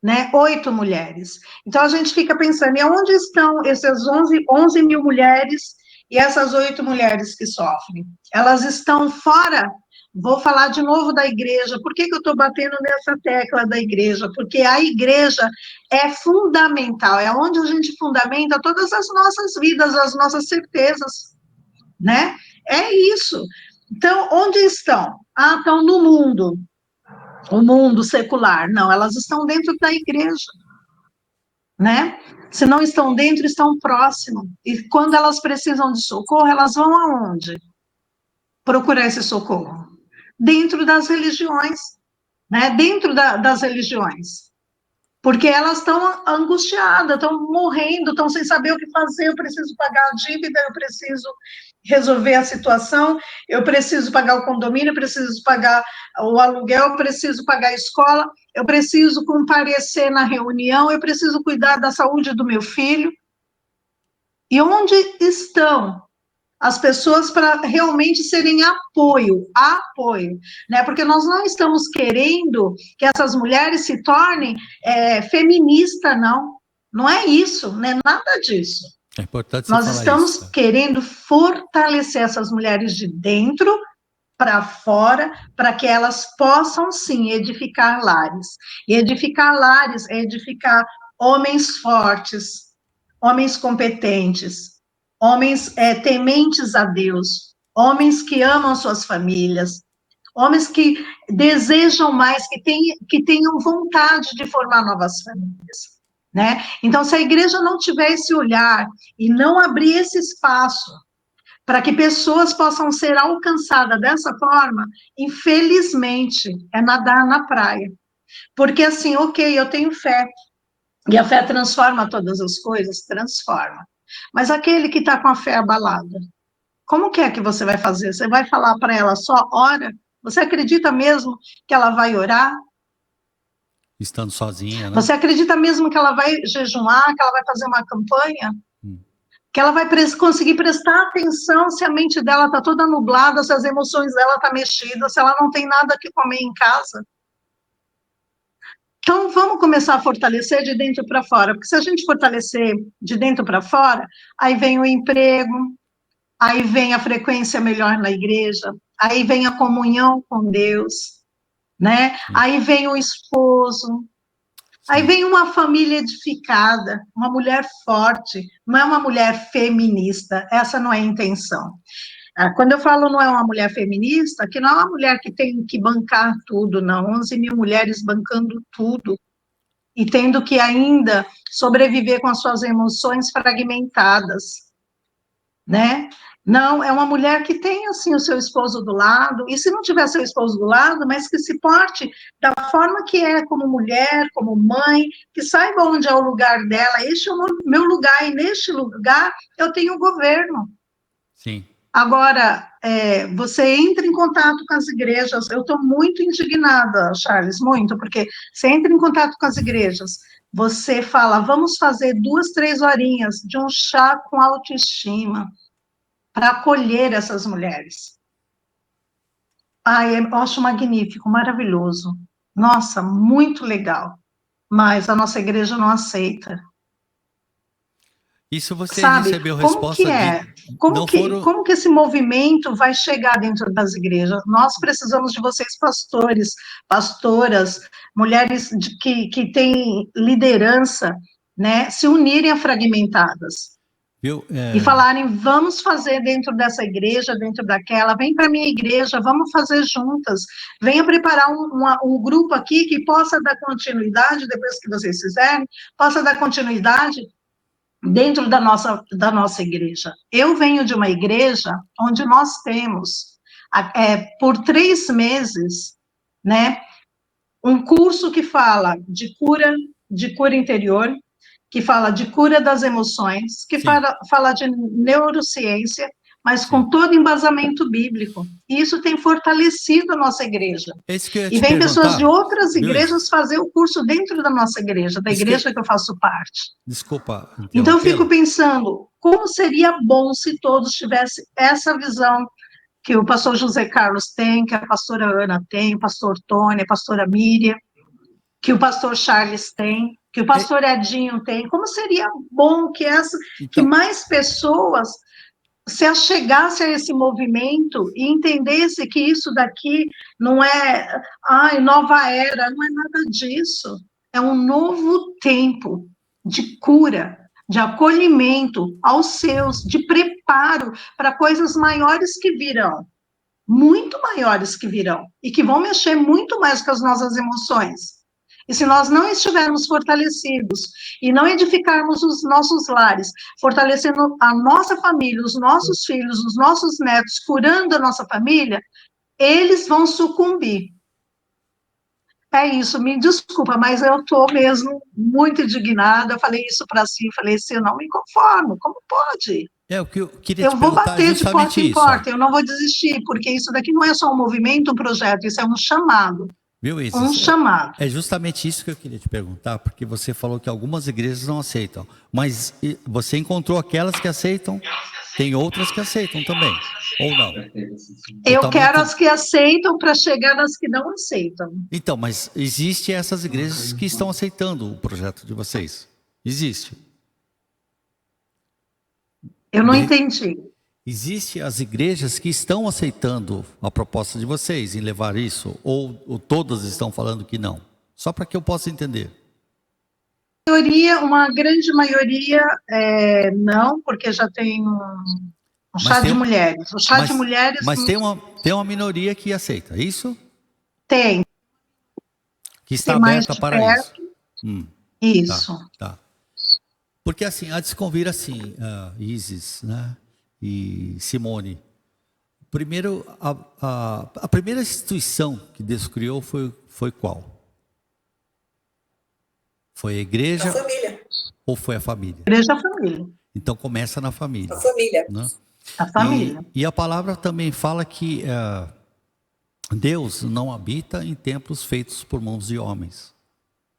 né? 8 mulheres. Então, a gente fica pensando, e onde estão essas 11 mil mulheres e essas 8 mulheres que sofrem? Elas estão fora. Vou falar de novo da igreja. Por que eu estou batendo nessa tecla da igreja? Porque a igreja é fundamental, é onde a gente fundamenta todas as nossas vidas, as nossas certezas, né? É isso. Então, onde estão? Estão no mundo, o mundo secular. Não, elas estão dentro da igreja, né? Se não estão dentro, estão próximo. E quando elas precisam de socorro, elas vão aonde? Procurar esse socorro? Dentro das religiões, né? Dentro das religiões. Porque elas estão angustiadas, estão morrendo, estão sem saber o que fazer. Eu preciso pagar a dívida, eu preciso resolver a situação, eu preciso pagar o condomínio, eu preciso pagar o aluguel, eu preciso pagar a escola, eu preciso comparecer na reunião, eu preciso cuidar da saúde do meu filho. E onde estão as pessoas para realmente serem apoio, né? Porque nós não estamos querendo que essas mulheres se tornem feministas, não é isso, não é nada disso. É importante você Nós falar estamos isso. querendo fortalecer essas mulheres de dentro para fora, para que elas possam, sim, edificar lares. E edificar lares é edificar homens fortes, homens competentes, homens tementes a Deus, homens que amam suas famílias, homens que desejam mais, que tenham vontade de formar novas famílias, né? Então, se a igreja não tiver esse olhar e não abrir esse espaço para que pessoas possam ser alcançadas dessa forma, infelizmente, é nadar na praia. Porque assim, ok, eu tenho fé, e a fé transforma todas as coisas? Transforma. Mas aquele que está com a fé abalada, como que é que você vai fazer? Você vai falar para ela só ora? Você acredita mesmo que ela vai orar? Estando sozinha, né? Você acredita mesmo que ela vai jejuar, que ela vai fazer uma campanha? Hum. Que ela vai conseguir prestar atenção se a mente dela está toda nublada, se as emoções dela estão mexidas, se ela não tem nada que comer em casa? Então, vamos começar a fortalecer de dentro para fora, porque se a gente fortalecer de dentro para fora, aí vem o emprego, aí vem a frequência melhor na igreja, aí vem a comunhão com Deus, né? Sim. Aí vem o esposo, aí Sim. vem uma família edificada, uma mulher forte, não é uma mulher feminista, essa não é a intenção. Quando eu falo não é uma mulher feminista, que não é uma mulher que tem que bancar tudo, não, 11 mil mulheres bancando tudo, e tendo que ainda sobreviver com as suas emoções fragmentadas, né? Não, é uma mulher que tem, assim, o seu esposo do lado, e se não tiver seu esposo do lado, mas que se porte da forma que é, como mulher, como mãe, que saiba onde é o lugar dela, este é o meu lugar, e neste lugar eu tenho o governo. Sim. Agora, você entra em contato com as igrejas, eu estou muito indignada, Charles, muito, porque você entra em contato com as igrejas, você fala, vamos fazer 2, 3 horinhas de um chá com autoestima, para acolher essas mulheres. Eu acho magnífico, maravilhoso. Nossa, muito legal. Mas a nossa igreja não aceita. Isso você Sabe, recebeu como que resposta é? de... Não foram... Como que esse movimento vai chegar dentro das igrejas? Nós precisamos de vocês, pastores, pastoras, mulheres que têm liderança, né, se unirem a fragmentadas. Viu? E falarem, vamos fazer dentro dessa igreja, dentro daquela, vem para a minha igreja, vamos fazer juntas, venha preparar um grupo aqui que possa dar continuidade, depois que vocês fizerem, possa dar continuidade dentro da nossa igreja. Eu venho de uma igreja onde nós temos, por 3 meses, né, um curso que fala de cura interior, que fala de cura das emoções, que Sim. fala de neurociência, mas Sim. com todo embasamento bíblico. E isso tem fortalecido a nossa igreja. É isso que eu ia E te vem pessoas de perguntar, outras viu, igrejas Isis? fazer o curso dentro da nossa igreja, da Isso que... igreja que eu faço parte. Desculpa Então, eu fico interrompê-la. pensando, como seria bom se todos tivessem essa visão que o pastor José Carlos tem, que a pastora Ana tem, o pastor Tony, a pastora Miriam, que o pastor Charles tem, que o pastor Edinho tem. Como seria bom que Então, mais pessoas se achegassem a esse movimento e entendesse que isso daqui não é, nova era, não é nada disso. É um novo tempo de cura, de acolhimento aos seus, de preparo para coisas maiores que virão, muito maiores que virão, e que vão mexer muito mais com as nossas emoções. E se nós não estivermos fortalecidos e não edificarmos os nossos lares, fortalecendo a nossa família, os nossos filhos, os nossos netos, curando a nossa família, eles vão sucumbir. É isso, me desculpa, mas eu estou mesmo muito indignada. Eu falei isso para si, falei assim, eu não me conformo, como pode? o que eu queria te Eu vou perguntar é bater de justamente porta em isso, ó. porta, eu não vou desistir, porque isso daqui não é só um movimento, um projeto, isso é um chamado. Viu, Um Isis? chamado. É justamente isso que eu queria te perguntar, porque você falou que algumas igrejas não aceitam, mas você encontrou aquelas que aceitam, tem outras que aceitam também, ou não? Eu quero Totalmente... as que aceitam para chegar nas que não aceitam. Então, mas existe essas igrejas que estão aceitando o projeto de vocês? Existe. Eu não entendi. Existem as igrejas que estão aceitando a proposta de vocês em levar isso, ou todas estão falando que não? Só para que eu possa entender. Uma grande maioria, não, porque já tem um chá de mulheres. O chá de mulheres mas tem uma minoria que aceita, é isso? tem. Que está Tem mais aberta de para perto. isso. Isso. Tá. Porque assim, há de se convir assim, Isis, né, e Simone. Primeiro, a primeira instituição que Deus criou foi qual? Foi a igreja? A família. Ou foi a família? Igreja família. Então começa na família. A família. Né? A família. E a palavra também fala que Deus não habita em templos feitos por mãos de homens.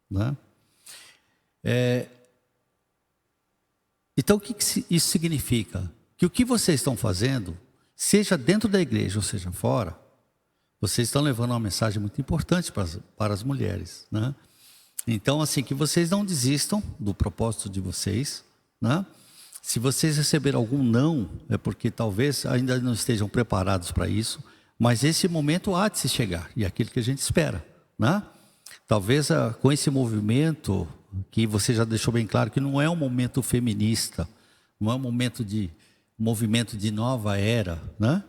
Né? Então o que isso significa? Que o que vocês estão fazendo, seja dentro da igreja ou seja fora, vocês estão levando uma mensagem muito importante para as mulheres. Né? Então, assim, que vocês não desistam do propósito de vocês. Né? Se vocês receberam algum não, é porque talvez ainda não estejam preparados para isso, mas esse momento há de se chegar, e é aquilo que a gente espera. Né? Talvez com esse movimento, que você já deixou bem claro, que não é um momento feminista, não é um momento de movimento de nova era, né?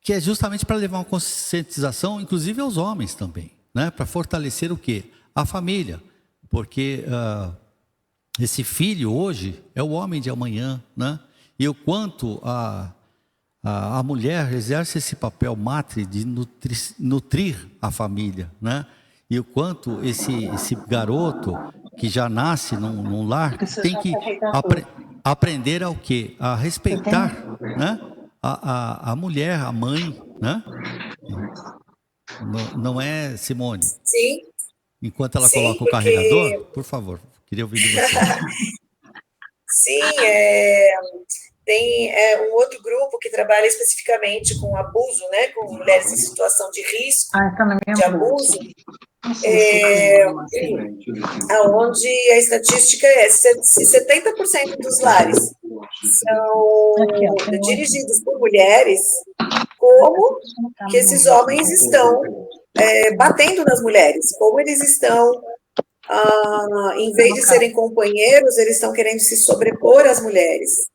Que é justamente para levar uma conscientização, inclusive aos homens também, né? Para fortalecer o quê? A família, porque esse filho hoje é o homem de amanhã, né? E o quanto a mulher exerce esse papel matre de nutrir a família, né? E o quanto esse garoto que já nasce num lar tem que aprender ao quê? A respeitar, né? A mulher, a mãe, né? Não é, Simone? Sim. Enquanto ela Sim, coloca o carregador, por favor, queria ouvir de você. Sim, tem um outro grupo que trabalha especificamente com abuso, né, com mulheres em situação de risco de abuso, onde a estatística é 70% dos lares são dirigidos por mulheres, como que esses homens estão batendo nas mulheres, como eles estão, em vez de serem companheiros, eles estão querendo se sobrepor às mulheres.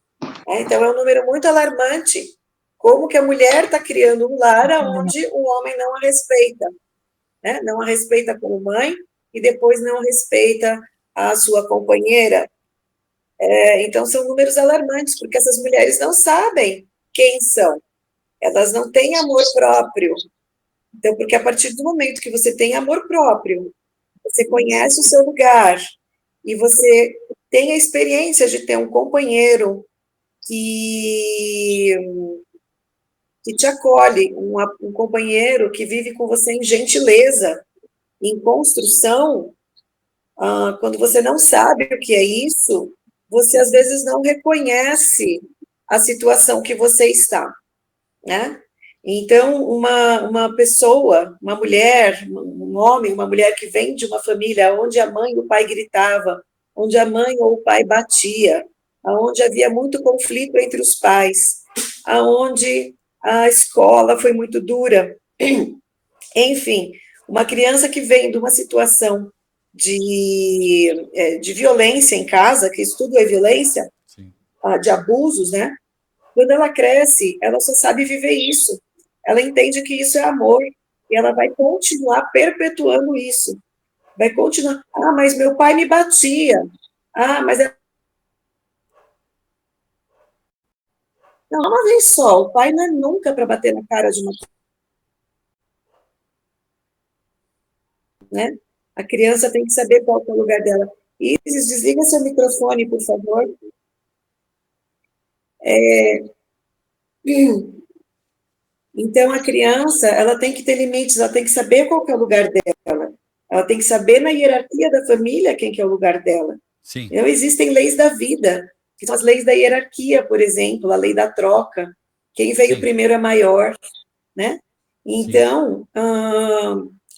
Então, é um número muito alarmante, como que a mulher está criando um lar onde o homem não a respeita, né? Não a respeita como mãe e depois não respeita a sua companheira. Então, são números alarmantes, porque essas mulheres não sabem quem são, elas não têm amor próprio. Então, porque a partir do momento que você tem amor próprio, você conhece o seu lugar e você tem a experiência de ter um companheiro que te acolhe, um companheiro que vive com você em gentileza, em construção, quando você não sabe o que é isso, você às vezes não reconhece a situação que você está, né? Então, uma pessoa, uma mulher, um homem, uma mulher que vem de uma família onde a mãe e o pai gritavam, onde a mãe ou o pai batia, onde havia muito conflito entre os pais, onde a escola foi muito dura. Enfim, uma criança que vem de uma situação de violência em casa, que isso tudo é violência, de abusos, né? Quando ela cresce, ela só sabe viver isso. Ela entende que isso é amor, e ela vai continuar perpetuando isso. Vai continuar, mas meu pai me batia. Mas não, uma vez só, o pai não é nunca para bater na cara de uma criança, né? A criança tem que saber qual é o lugar dela. Isis, desliga seu microfone, por favor. Então, a criança, ela tem que ter limites, ela tem que saber qual que é o lugar dela. Ela tem que saber na hierarquia da família quem que é o lugar dela. Sim. Então, existem leis da vida, que são as leis da hierarquia, por exemplo, a lei da troca. Quem veio primeiro é maior, né? Então,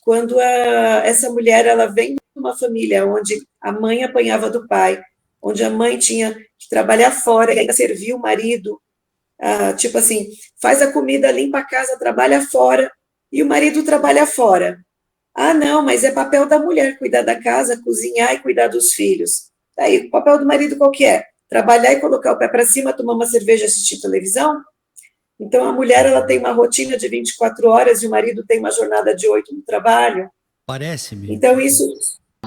quando essa mulher, ela vem de uma família onde a mãe apanhava do pai, onde a mãe tinha que trabalhar fora e ainda servir o marido, tipo assim, faz a comida, limpa a casa, trabalha fora, e o marido trabalha fora. Não, mas é papel da mulher cuidar da casa, cozinhar e cuidar dos filhos. Aí, o papel do marido qual que é? Trabalhar e colocar o pé para cima, tomar uma cerveja, assistir televisão? Então, a mulher, ela tem uma rotina de 24 horas e o marido tem uma jornada de 8 no trabalho. Parece-me. Então, isso...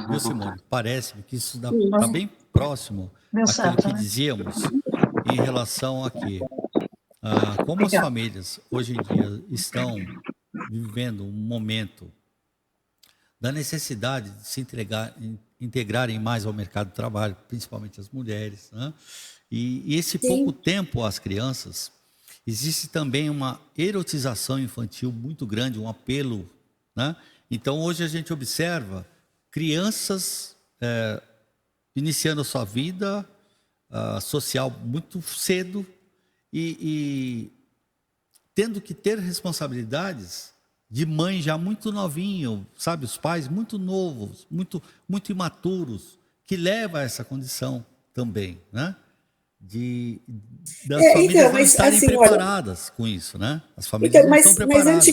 Viu, Simone? Parece-me que isso está bem próximo àquilo que dizíamos em relação a que, como as famílias hoje em dia estão vivendo um momento da necessidade de se integrarem mais ao mercado de trabalho, principalmente as mulheres, né? E esse Sim. pouco tempo às crianças, existe também uma erotização infantil muito grande, um apelo, né? Então, hoje a gente observa crianças iniciando a sua vida social muito cedo e tendo que ter responsabilidades de mãe já muito novinho, sabe? Os pais muito novos, muito, muito imaturos, que leva a essa condição também, né? Das famílias Então, não mas estarem assim, olha, preparadas com isso, né? As famílias então, não estão mas preparadas.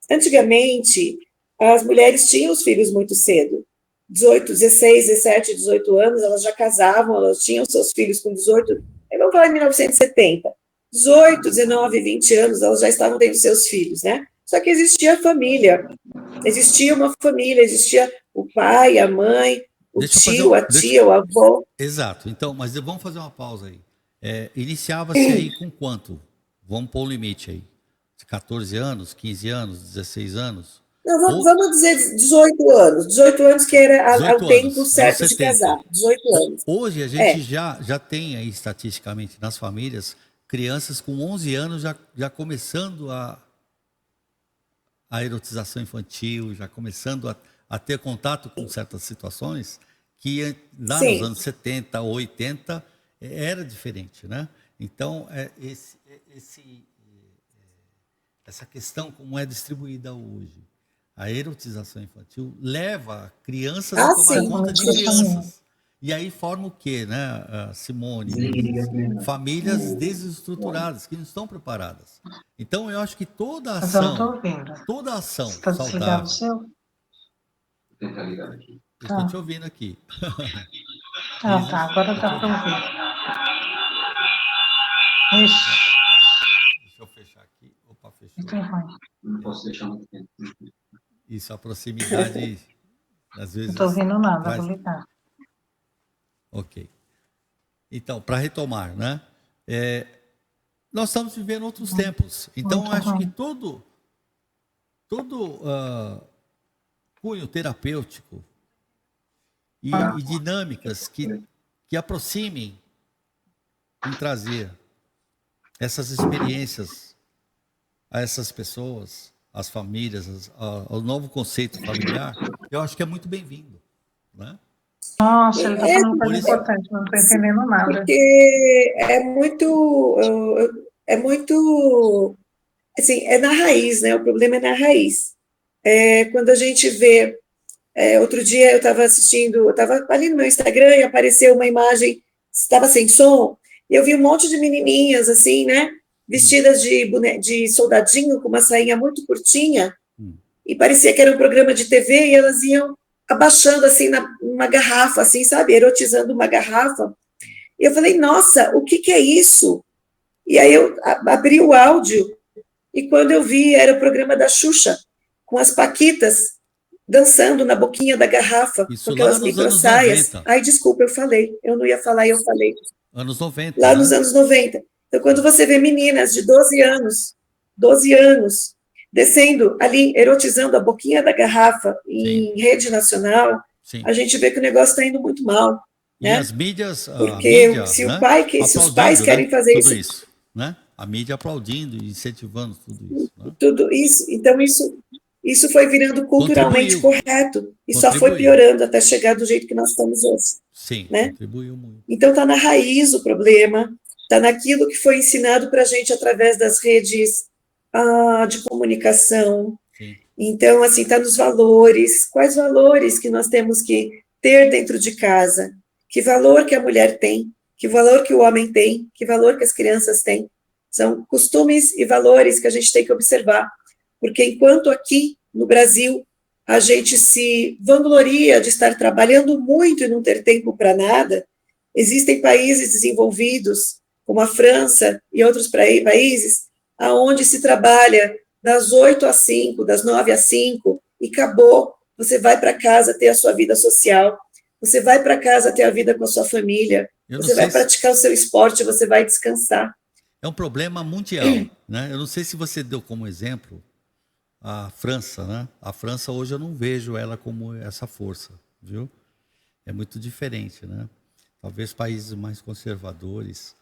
antigamente, as mulheres tinham os filhos muito cedo. 18, 16, 17, 18 anos, elas já casavam, elas tinham seus filhos com 18, vamos falar em 1970. 18, 19, 20 anos, elas já estavam tendo seus filhos, né? Só que existia a família, existia uma família, existia o pai, a mãe, o Deixa eu fazer tio, a tia, o avô. Exato. Então, mas vamos fazer uma pausa aí. Iniciava-se aí com quanto? Vamos pôr o limite aí. De 14 anos, 15 anos, 16 anos? Não, Ou vamos dizer 18 anos. 18 anos que era 18 o tempo anos, anos certo de 70. casar. 18 anos. Hoje a gente É, já tem aí, estatisticamente, nas famílias, crianças com 11 anos já começando a erotização infantil, já começando a ter contato com certas situações que lá nos sim. anos 70, 80, era diferente, né? Então, essa questão como é distribuída hoje, a erotização infantil leva crianças a Ah, tomar sim. conta de crianças. E aí forma o quê, né, Simone e Isis? Famílias desestruturadas, que não estão preparadas. Então, eu acho que Mas eu não estou ouvindo. toda ação Você está desligado o saudável, seu? eu estou te ouvindo aqui. Ah, Isis, tá. Agora tô te dá para ouvindo. ouvir. Ixi, Deixa eu fechar aqui. Opa, fechou. muito ruim. Não posso deixar muito tempo. Isso, a proximidade, às Não vezes, estou ouvindo nada, traz... vou ligar. Ok. Então, para retomar, né? Nós estamos vivendo outros tempos. Então, Muito eu acho que ruim. todo cunho terapêutico e dinâmicas que aproximem em trazer essas experiências a essas pessoas, às famílias, ao novo conceito familiar, eu acho que é muito bem-vindo, né? Nossa, ele está É, falando coisa Por isso, importante, não estou entendendo nada. porque é muito, assim, é na raiz, né? O problema é na raiz. Quando a gente vê, outro dia eu estava assistindo, eu estava ali no meu Instagram e apareceu uma imagem, estava sem som, e eu vi um monte de menininhas, assim, né? Vestidas de soldadinho, com uma sainha muito curtinha, e parecia que era um programa de TV, e elas iam abaixando, assim, numa garrafa, assim, sabe? Erotizando uma garrafa. E eu falei, nossa, o que é isso? E aí eu abri o áudio, e quando eu vi, era o programa da Xuxa, com as paquitas dançando na boquinha da garrafa, com isso lá aquelas nos anos microsaias. 90. Ai, desculpa, eu falei, eu não ia falar, eu falei. Anos 90, Lá né? nos anos 90. Então, quando você vê meninas de 12 anos, descendo ali, erotizando a boquinha da garrafa em Sim, rede nacional, sim. a gente vê que o negócio está indo muito mal, E né? as mídias, a Porque mídia, se né? se os pais Aplaudindo, né? querem fazer Tudo isso, né? A mídia aplaudindo e incentivando tudo isso, né? tudo isso, então isso foi virando culturalmente Contribuiu, correto e só foi contribuiu. piorando até chegar do jeito que nós estamos hoje, Sim, né? contribuiu muito. Então está na raiz o problema, está naquilo que foi ensinado para a gente através das redes de comunicação. Sim. Então, assim, está nos valores. Quais valores que nós temos que ter dentro de casa? Que valor que a mulher tem? Que valor que o homem tem? Que valor que as crianças têm? São costumes e valores que a gente tem que observar. Porque enquanto aqui no Brasil a gente se vangloria de estar trabalhando muito e não ter tempo para nada, existem países desenvolvidos, como a França e outros países, aonde se trabalha das 8 às 5, das 9 às 5, e acabou. Você vai para casa ter a sua vida social, você vai para casa ter a vida com a sua família, você vai praticar o seu esporte, você vai descansar. É um problema mundial, né? Eu não sei se você deu como exemplo a França, né? A França hoje eu não vejo ela como essa força, viu? É muito diferente, né? Talvez países mais conservadores,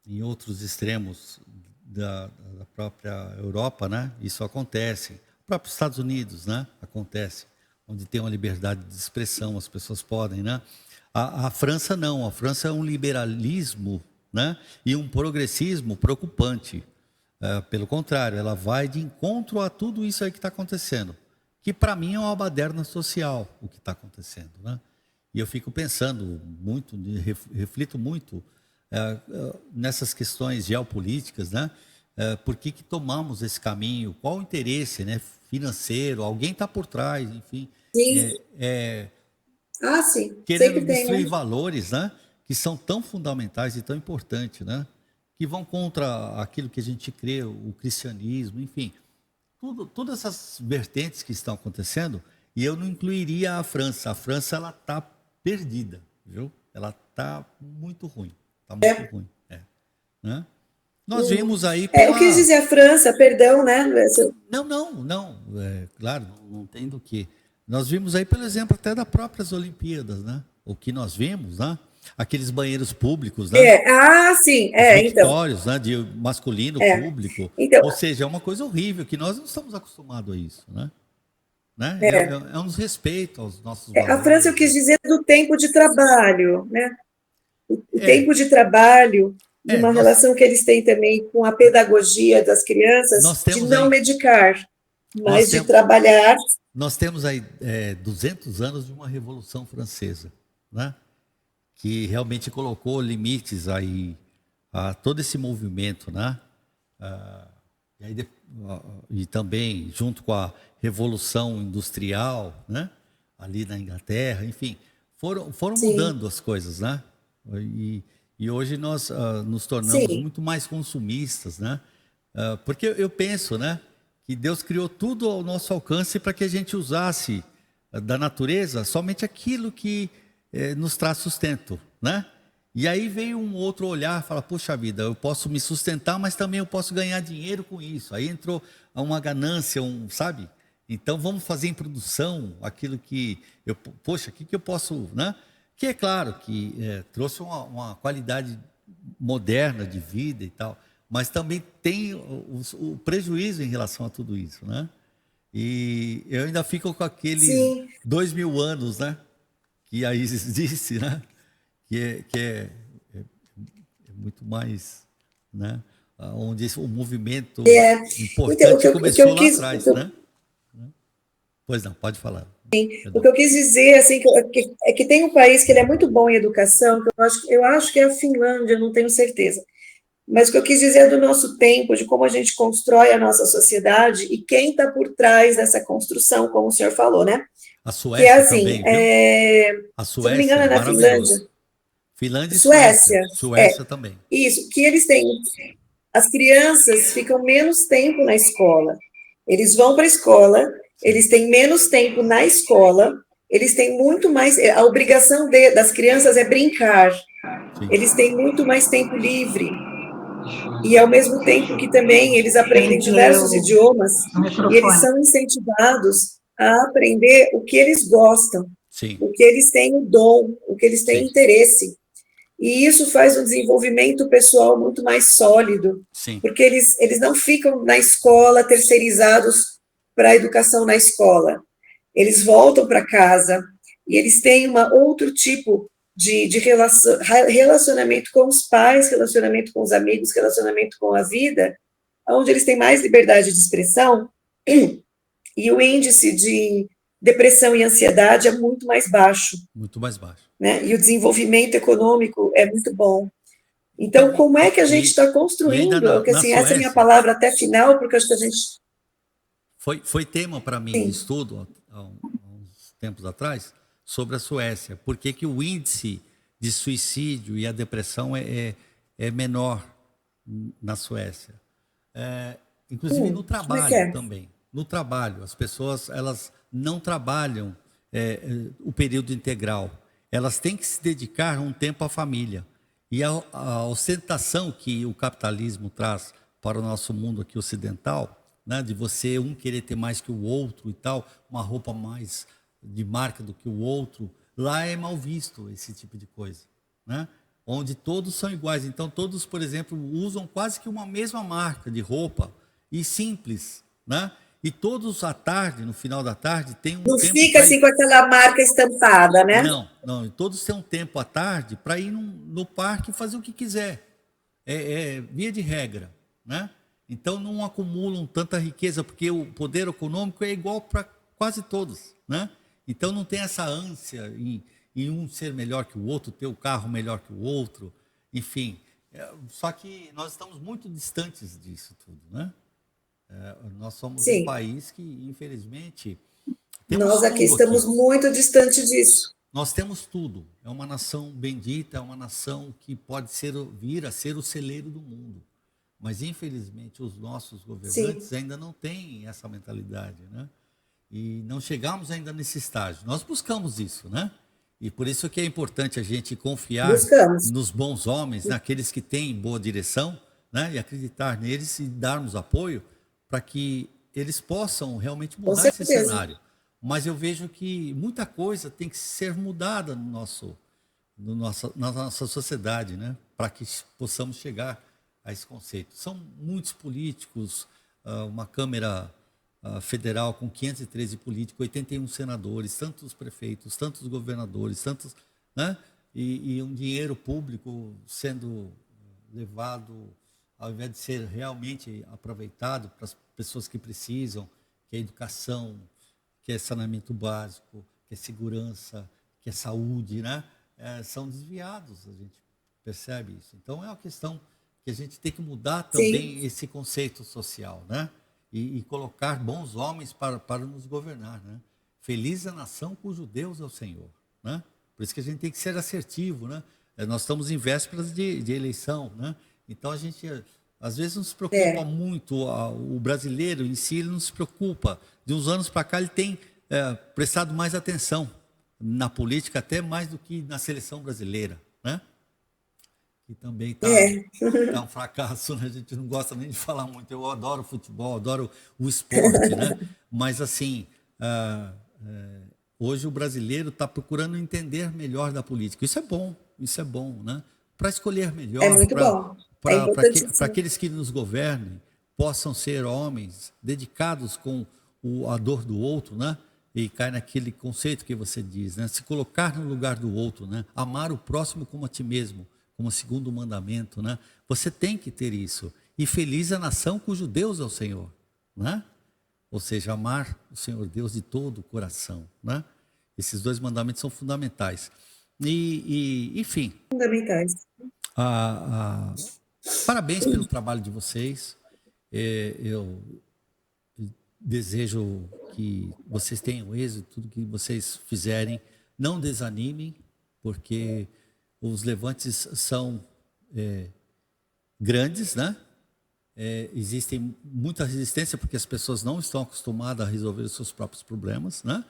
em outros extremos da própria Europa, né? Isso acontece. O próprio Estados Unidos, né? Acontece, onde tem uma liberdade de expressão, as pessoas podem, né? A França não. A França é um liberalismo, né? E um progressismo preocupante. Pelo contrário, ela vai de encontro a tudo isso aí que está acontecendo, que para mim é uma baderna social o que está acontecendo, né? E eu fico pensando muito, reflito muito nessas questões geopolíticas, né? Por que tomamos esse caminho? Qual o interesse, né, financeiro? Alguém está por trás, enfim, Sim. Sim, querendo sempre tem, destruir né? valores, né, que são tão fundamentais e tão importantes, né, que vão contra aquilo que a gente crê, o cristianismo, enfim, todas essas vertentes que estão acontecendo. E eu não incluiria a França. A França, ela está perdida, viu? Ela está muito ruim. Está muito ruim. Né? Nós vimos aí Eu quis dizer a França, perdão, né? Não. Claro, não tem do que. Nós vimos aí, pelo exemplo, até das próprias Olimpíadas, né? O que nós vimos, né? Aqueles banheiros públicos, né? Sim, Os então. mictórios, né? De masculino público. Então, Ou seja, é uma coisa horrível, que nós não estamos acostumados a isso, né? É um desrespeito aos nossos a França eu valores. quis dizer do tempo de trabalho, né? O É, tempo de trabalho, de é, uma nós, relação que eles têm também com a pedagogia das crianças, nós de temos não aí, medicar, nós mas de temos, trabalhar. nós temos aí 200 anos de uma Revolução Francesa, né? Que realmente colocou limites aí a todo esse movimento, né? E, aí, e também junto com a Revolução Industrial, né? Ali na Inglaterra, enfim, foram Sim, mudando as coisas, né? E hoje nós nos tornamos sim, muito mais consumistas, né? Porque eu penso, né, que Deus criou tudo ao nosso alcance para que a gente usasse da natureza somente aquilo que nos traz sustento, né? E aí veio um outro olhar, fala, puxa vida, eu posso me sustentar, mas também eu posso ganhar dinheiro com isso. Aí entrou uma ganância, sabe? Então vamos fazer em produção aquilo que poxa, o que eu posso, né? Que é claro que trouxe uma qualidade moderna de vida e tal, mas também tem o prejuízo em relação a tudo isso, né? E eu ainda fico com aqueles sim. 2000 anos, né? Que a Isis disse, né? Que é muito mais, né? Onde o movimento Então, importante o que eu começou lá quis, atrás, né? Pois não, pode falar. o Perdão. que eu quis dizer, assim, é que tem um país que ele é muito bom em educação, que eu acho que é a Finlândia, não tenho certeza. Mas o que eu quis dizer é do nosso tempo, de como a gente constrói a nossa sociedade e quem está por trás dessa construção, como o senhor falou, né? A Que é Suécia assim, também, viu? A se eu não me Suécia engano, é é na Finlândia, maravilhoso. Finlândia e Suécia. Suécia, Suécia também. isso, que eles têm, as crianças ficam menos tempo na escola, eles vão para a escola, Sim, eles têm menos tempo na escola, eles têm muito mais, a obrigação das crianças é brincar, sim, eles têm muito mais tempo livre, e ao mesmo tempo que também eles aprendem Perdi diversos idiomas, o e eles microfone. são incentivados a aprender o que eles gostam, sim, o que eles têm o dom, o que eles têm sim, interesse. E isso faz um desenvolvimento pessoal muito mais sólido, sim, porque eles não ficam na escola terceirizados para a educação na escola. Eles voltam para casa e eles têm outro tipo de relacionamento com os pais, relacionamento com os amigos, relacionamento com a vida, onde eles têm mais liberdade de expressão e o índice de depressão e ansiedade é muito mais baixo, muito mais baixo. né? E o desenvolvimento econômico é muito bom. Então, Então, como é que a gente está e ainda construindo? Porque, na assim, essa é a minha Suécia, palavra até final, porque acho que a gente. foi tema para mim de Sim, estudo há uns tempos atrás sobre a Suécia. Por que o índice de suicídio e a depressão é menor na Suécia? Inclusive no como é que trabalho é? também. No trabalho, as pessoas elas não trabalham o período integral. Elas têm que se dedicar um tempo à família. E a ostentação que o capitalismo traz para o nosso mundo aqui ocidental, né, de você querer ter mais que o outro e tal, uma roupa mais de marca do que o outro, lá é mal visto esse tipo de coisa, né? Onde todos são iguais. Então, todos, por exemplo, usam quase que uma mesma marca de roupa e simples, né? E todos à tarde, no final da tarde, tem um Não tempo fica para assim com aquela marca estampada, né? não, e todos têm um tempo à tarde para ir no parque e fazer o que quiser. É via de regra, né? Então não acumulam tanta riqueza, porque o poder econômico é igual para quase todos, né? Então não tem essa ânsia em um ser melhor que o outro, ter o carro melhor que o outro, enfim. Só que nós estamos muito distantes disso tudo, né? Nós somos um Sim, país que, infelizmente, temos nós aqui tudo aqui. estamos muito distante disso. Nós temos tudo. É uma nação bendita, é uma nação que pode vir a ser o celeiro do mundo. Mas, infelizmente, os nossos Sim, governantes ainda não têm essa mentalidade, né? E não chegamos ainda nesse estágio. Nós buscamos isso, né? E por isso que é importante a gente confiar buscamos, nos bons homens, naqueles que têm boa direção, né? E acreditar neles e darmos apoio para que eles possam realmente com mudar esse certeza. cenário. Mas eu vejo que muita coisa tem que ser mudada na nossa sociedade, né? Para que possamos chegar a esse conceito. São muitos políticos, uma Câmara Federal com 513 políticos, 81 senadores, tantos prefeitos, tantos governadores, tantos, né? E um dinheiro público sendo levado, ao invés de ser realmente aproveitado para as pessoas que precisam, que é educação, que é saneamento básico, que é segurança, que é saúde, né? São desviados, a gente percebe isso. Então, é uma questão que a gente tem que mudar Sim, também esse conceito social, né? E colocar bons homens para nos governar, né? Feliz a nação cujo Deus é o Senhor, né? Por isso que a gente tem que ser assertivo, né? Nós estamos em vésperas de eleição, né? Então, a gente às vezes não se preocupa é, muito, o brasileiro em si ele não se preocupa. De uns anos para cá ele tem prestado mais atenção na política, até mais do que na seleção brasileira, né? Que também é, tá um fracasso, né? A gente não gosta nem de falar muito. Eu adoro futebol, adoro o esporte, né? Mas assim, hoje o brasileiro está procurando entender melhor da política. Isso é bom, né? Para escolher é melhor, muito bom, é para importantíssimo. aqueles que nos governem possam ser homens dedicados com a dor do outro, né? E cai naquele conceito que você diz, né? Se colocar no lugar do outro, né? Amar o próximo como a ti mesmo, como segundo mandamento, né? Você tem que ter isso. E feliz a nação cujo Deus é o Senhor, né? Ou seja, amar o Senhor Deus de todo o coração, né? Esses dois mandamentos são fundamentais. Enfim, Fundamentais. a, a- parabéns pelo trabalho de vocês. Eu desejo que vocês tenham êxito, tudo que vocês fizerem. Não desanimem, porque os levantes são grandes, né? Existem muita resistência porque as pessoas não estão acostumadas a resolver os seus próprios problemas, né?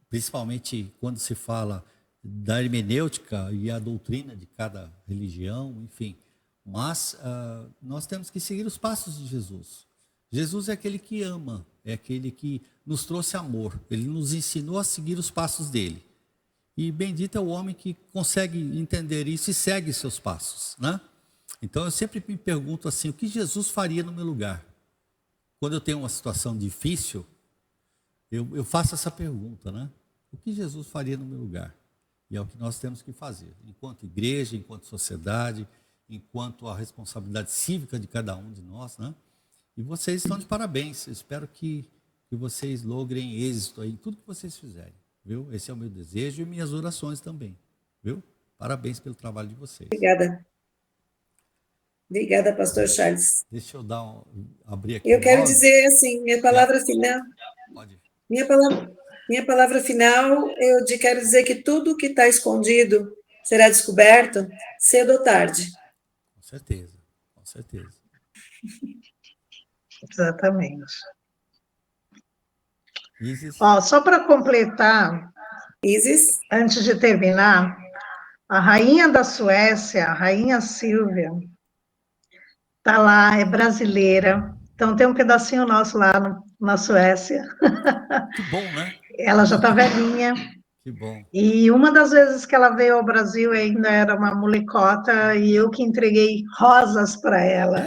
Principalmente quando se fala da hermenêutica e a doutrina de cada religião, enfim. Mas nós temos que seguir os passos de Jesus. Jesus é aquele que ama, é aquele que nos trouxe amor. Ele nos ensinou a seguir os passos dele. E bendito é o homem que consegue entender isso e segue seus passos, né? Então eu sempre me pergunto assim, o que Jesus faria no meu lugar? Quando eu tenho uma situação difícil, eu faço essa pergunta, né? O que Jesus faria no meu lugar? E é o que nós temos que fazer, enquanto igreja, enquanto sociedade, enquanto a responsabilidade cívica de cada um de nós, né? E vocês estão de parabéns. Eu espero que vocês logrem êxito aí em tudo que vocês fizerem, viu? Esse é o meu desejo e minhas orações também, viu? Parabéns pelo trabalho de vocês. Obrigada. Obrigada, pastor Charles. Deixa eu abrir aqui Eu o quero áudio. dizer assim, minha palavra final, Pode. minha palavra final, quero dizer que tudo que está escondido será descoberto cedo ou tarde. Com certeza, com certeza. Exatamente. Isis, Ó, só para completar, Isis, antes de terminar, a rainha da Suécia, a rainha Silvia, Tá lá, é brasileira. Então tem um pedacinho nosso lá na Suécia. Que bom, né? Ela já tá velhinha. Que bom. E uma das vezes que ela veio ao Brasil ainda era uma molecota e eu que entreguei rosas para ela.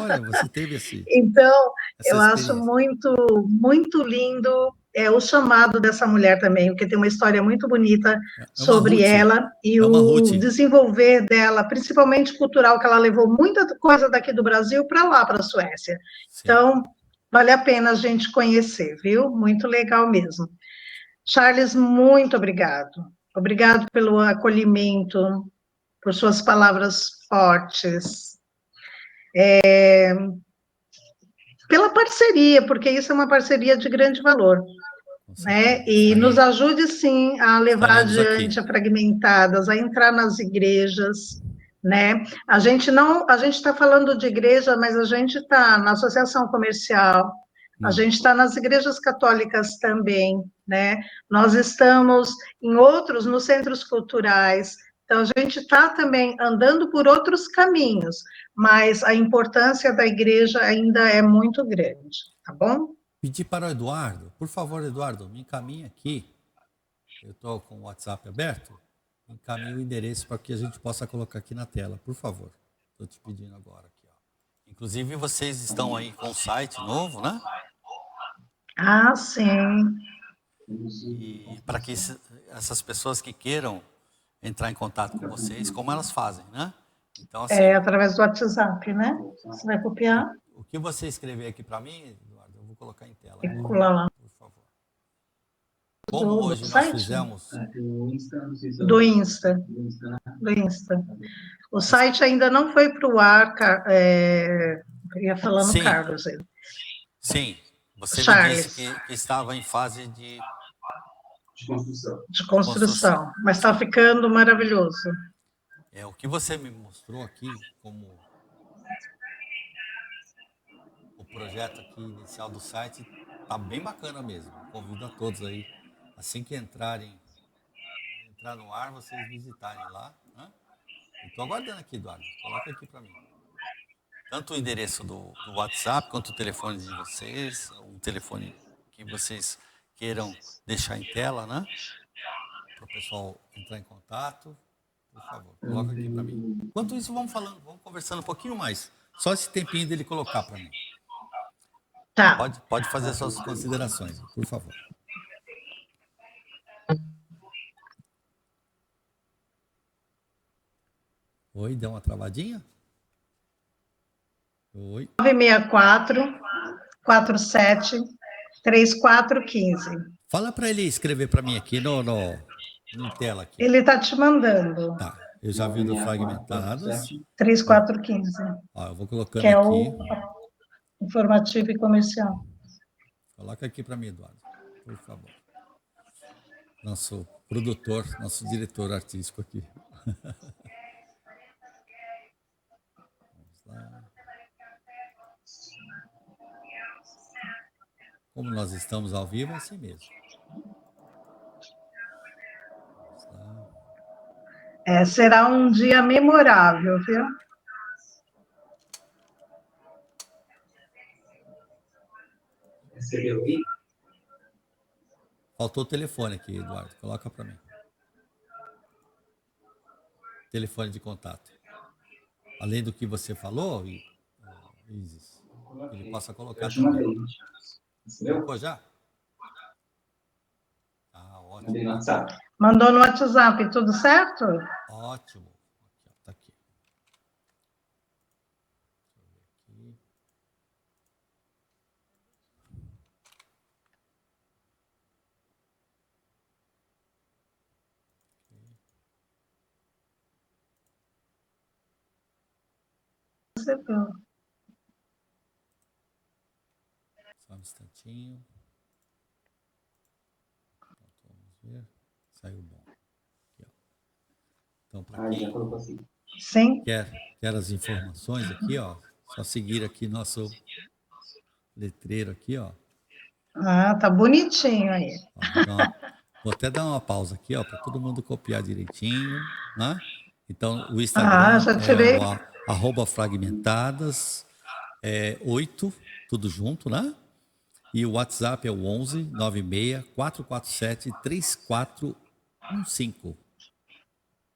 Olha, você teve Então, essa eu acho experiência. muito lindo o chamado dessa mulher também, porque tem uma história muito bonita É uma sobre Ruth. ela e É uma o Ruth. desenvolver dela, principalmente cultural, que ela levou muita coisa daqui do Brasil para lá, para a Suécia. Sim. Então, vale a pena a gente conhecer, viu? Muito legal mesmo. Charles, muito obrigado. Obrigado pelo acolhimento, por suas palavras fortes, pela parceria, porque isso é uma parceria de grande valor, Com né? certeza. E nos ajude, sim, a levar Estaremos aqui. adiante a Fragmentadas, a entrar nas igrejas, né? A gente está falando de igreja, mas a gente está na associação comercial, a gente está nas igrejas católicas também, né? Nós estamos em outros, nos centros culturais, então a gente está também andando por outros caminhos, mas a importância da igreja ainda é muito grande, tá bom? Pedir para o Eduardo, por favor, Eduardo, me encaminhe aqui. Eu estou com o WhatsApp aberto. Me encaminhe o endereço para que a gente possa colocar aqui na tela, por favor. Estou te pedindo agora aqui, ó. Inclusive, vocês estão aí com o site novo, né? Ah, sim. E para que essas pessoas que queiram entrar em contato com vocês, como elas fazem, né? Então, assim, Através do WhatsApp, né? Você vai copiar o que você escrever aqui para mim, Eduardo, eu vou colocar em tela e agora, colar lá por favor. Como do hoje nós site? fizemos... Do Insta. Do Insta. O site ainda não foi para o ar, eu ia falando Sim, Carlos. sim. Você me disse Charles, que estava em fase de de construção. construção, mas está Sim. ficando maravilhoso. O que você me mostrou aqui como o projeto aqui inicial do site tá bem bacana mesmo. Convido a todos aí, assim que entrar no ar, vocês visitarem lá. Né? Estou aguardando aqui, Eduardo. Coloca aqui para mim. Tanto o endereço do WhatsApp, quanto o telefone de vocês, um telefone que vocês queiram deixar em tela, né? Para o pessoal entrar em contato. Por favor, coloca aqui para mim. Enquanto isso, vamos falando, vamos conversando um pouquinho mais. Só esse tempinho dele colocar para mim. Tá. Pode fazer suas considerações, por favor. Oi, deu uma travadinha? Oi. 964 47 3415. Fala para ele escrever para mim aqui em tela aqui. Ele está te mandando. Tá, eu já vi do Fragmentados. 3415. Ó, eu vou colocando Que é aqui. o informativo e comercial. Coloca aqui para mim, Eduardo, por favor. Nosso produtor, nosso diretor artístico aqui. Vamos lá. Como nós estamos ao vivo, é assim mesmo. Vamos lá. Será um dia memorável, viu? Faltou o telefone aqui, Eduardo. Coloca para mim. Telefone de contato. Além do que você falou, Isis, que ele possa colocar também. Colocou já? Ah, ótimo. Mandou no WhatsApp, tudo certo? Ótimo. Aqui, ó, tá aqui. Deixa eu ver aqui. Recebeu. Só um instantinho. Pronto, vamos ver. Saiu bom. Aqui, ó. Então, para quem Sim. quer as informações aqui, ó, só seguir aqui nosso letreiro aqui, ó. Ah, tá bonitinho aí. Ó, vou até dar uma pausa aqui, ó, para todo mundo copiar direitinho, né? Então, o Instagram Já é tirei. @fragmentadas 8, tudo junto, né? E o WhatsApp é o 11 96 447 3415.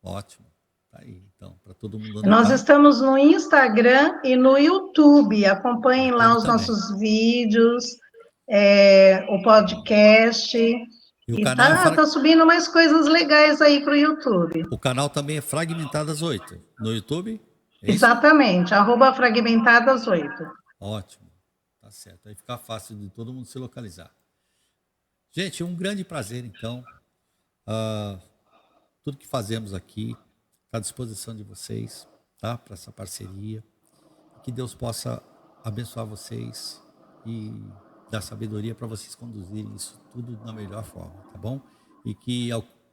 Ótimo. Tá aí, então, para todo mundo Nós anotar. estamos no Instagram e no YouTube. Acompanhem lá os também. nossos vídeos, o podcast. E o E canal tá subindo mais coisas legais aí para o YouTube. O canal também é Fragmentadas 8. No YouTube? É isso? Exatamente, @fragmentadas8. Ótimo. Tá certo. Aí fica fácil de todo mundo se localizar. Gente, um grande prazer, então. Tudo que fazemos aqui está à disposição de vocês, tá? Para essa parceria. Que Deus possa abençoar vocês e dar sabedoria para vocês conduzirem isso tudo da melhor forma, tá bom? E que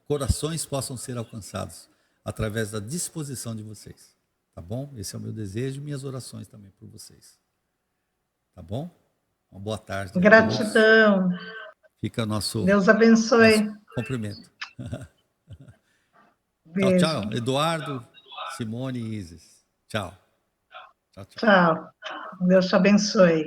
corações possam ser alcançados através da disposição de vocês, tá bom? Esse é o meu desejo e minhas orações também por vocês, tá bom? Uma boa tarde. Gratidão. Fica nosso Deus abençoe. cumprimento. Beijo. Tchau, tchau. Eduardo, Simone e Isis. Tchau. Tchau, tchau. Tchau. Deus te abençoe.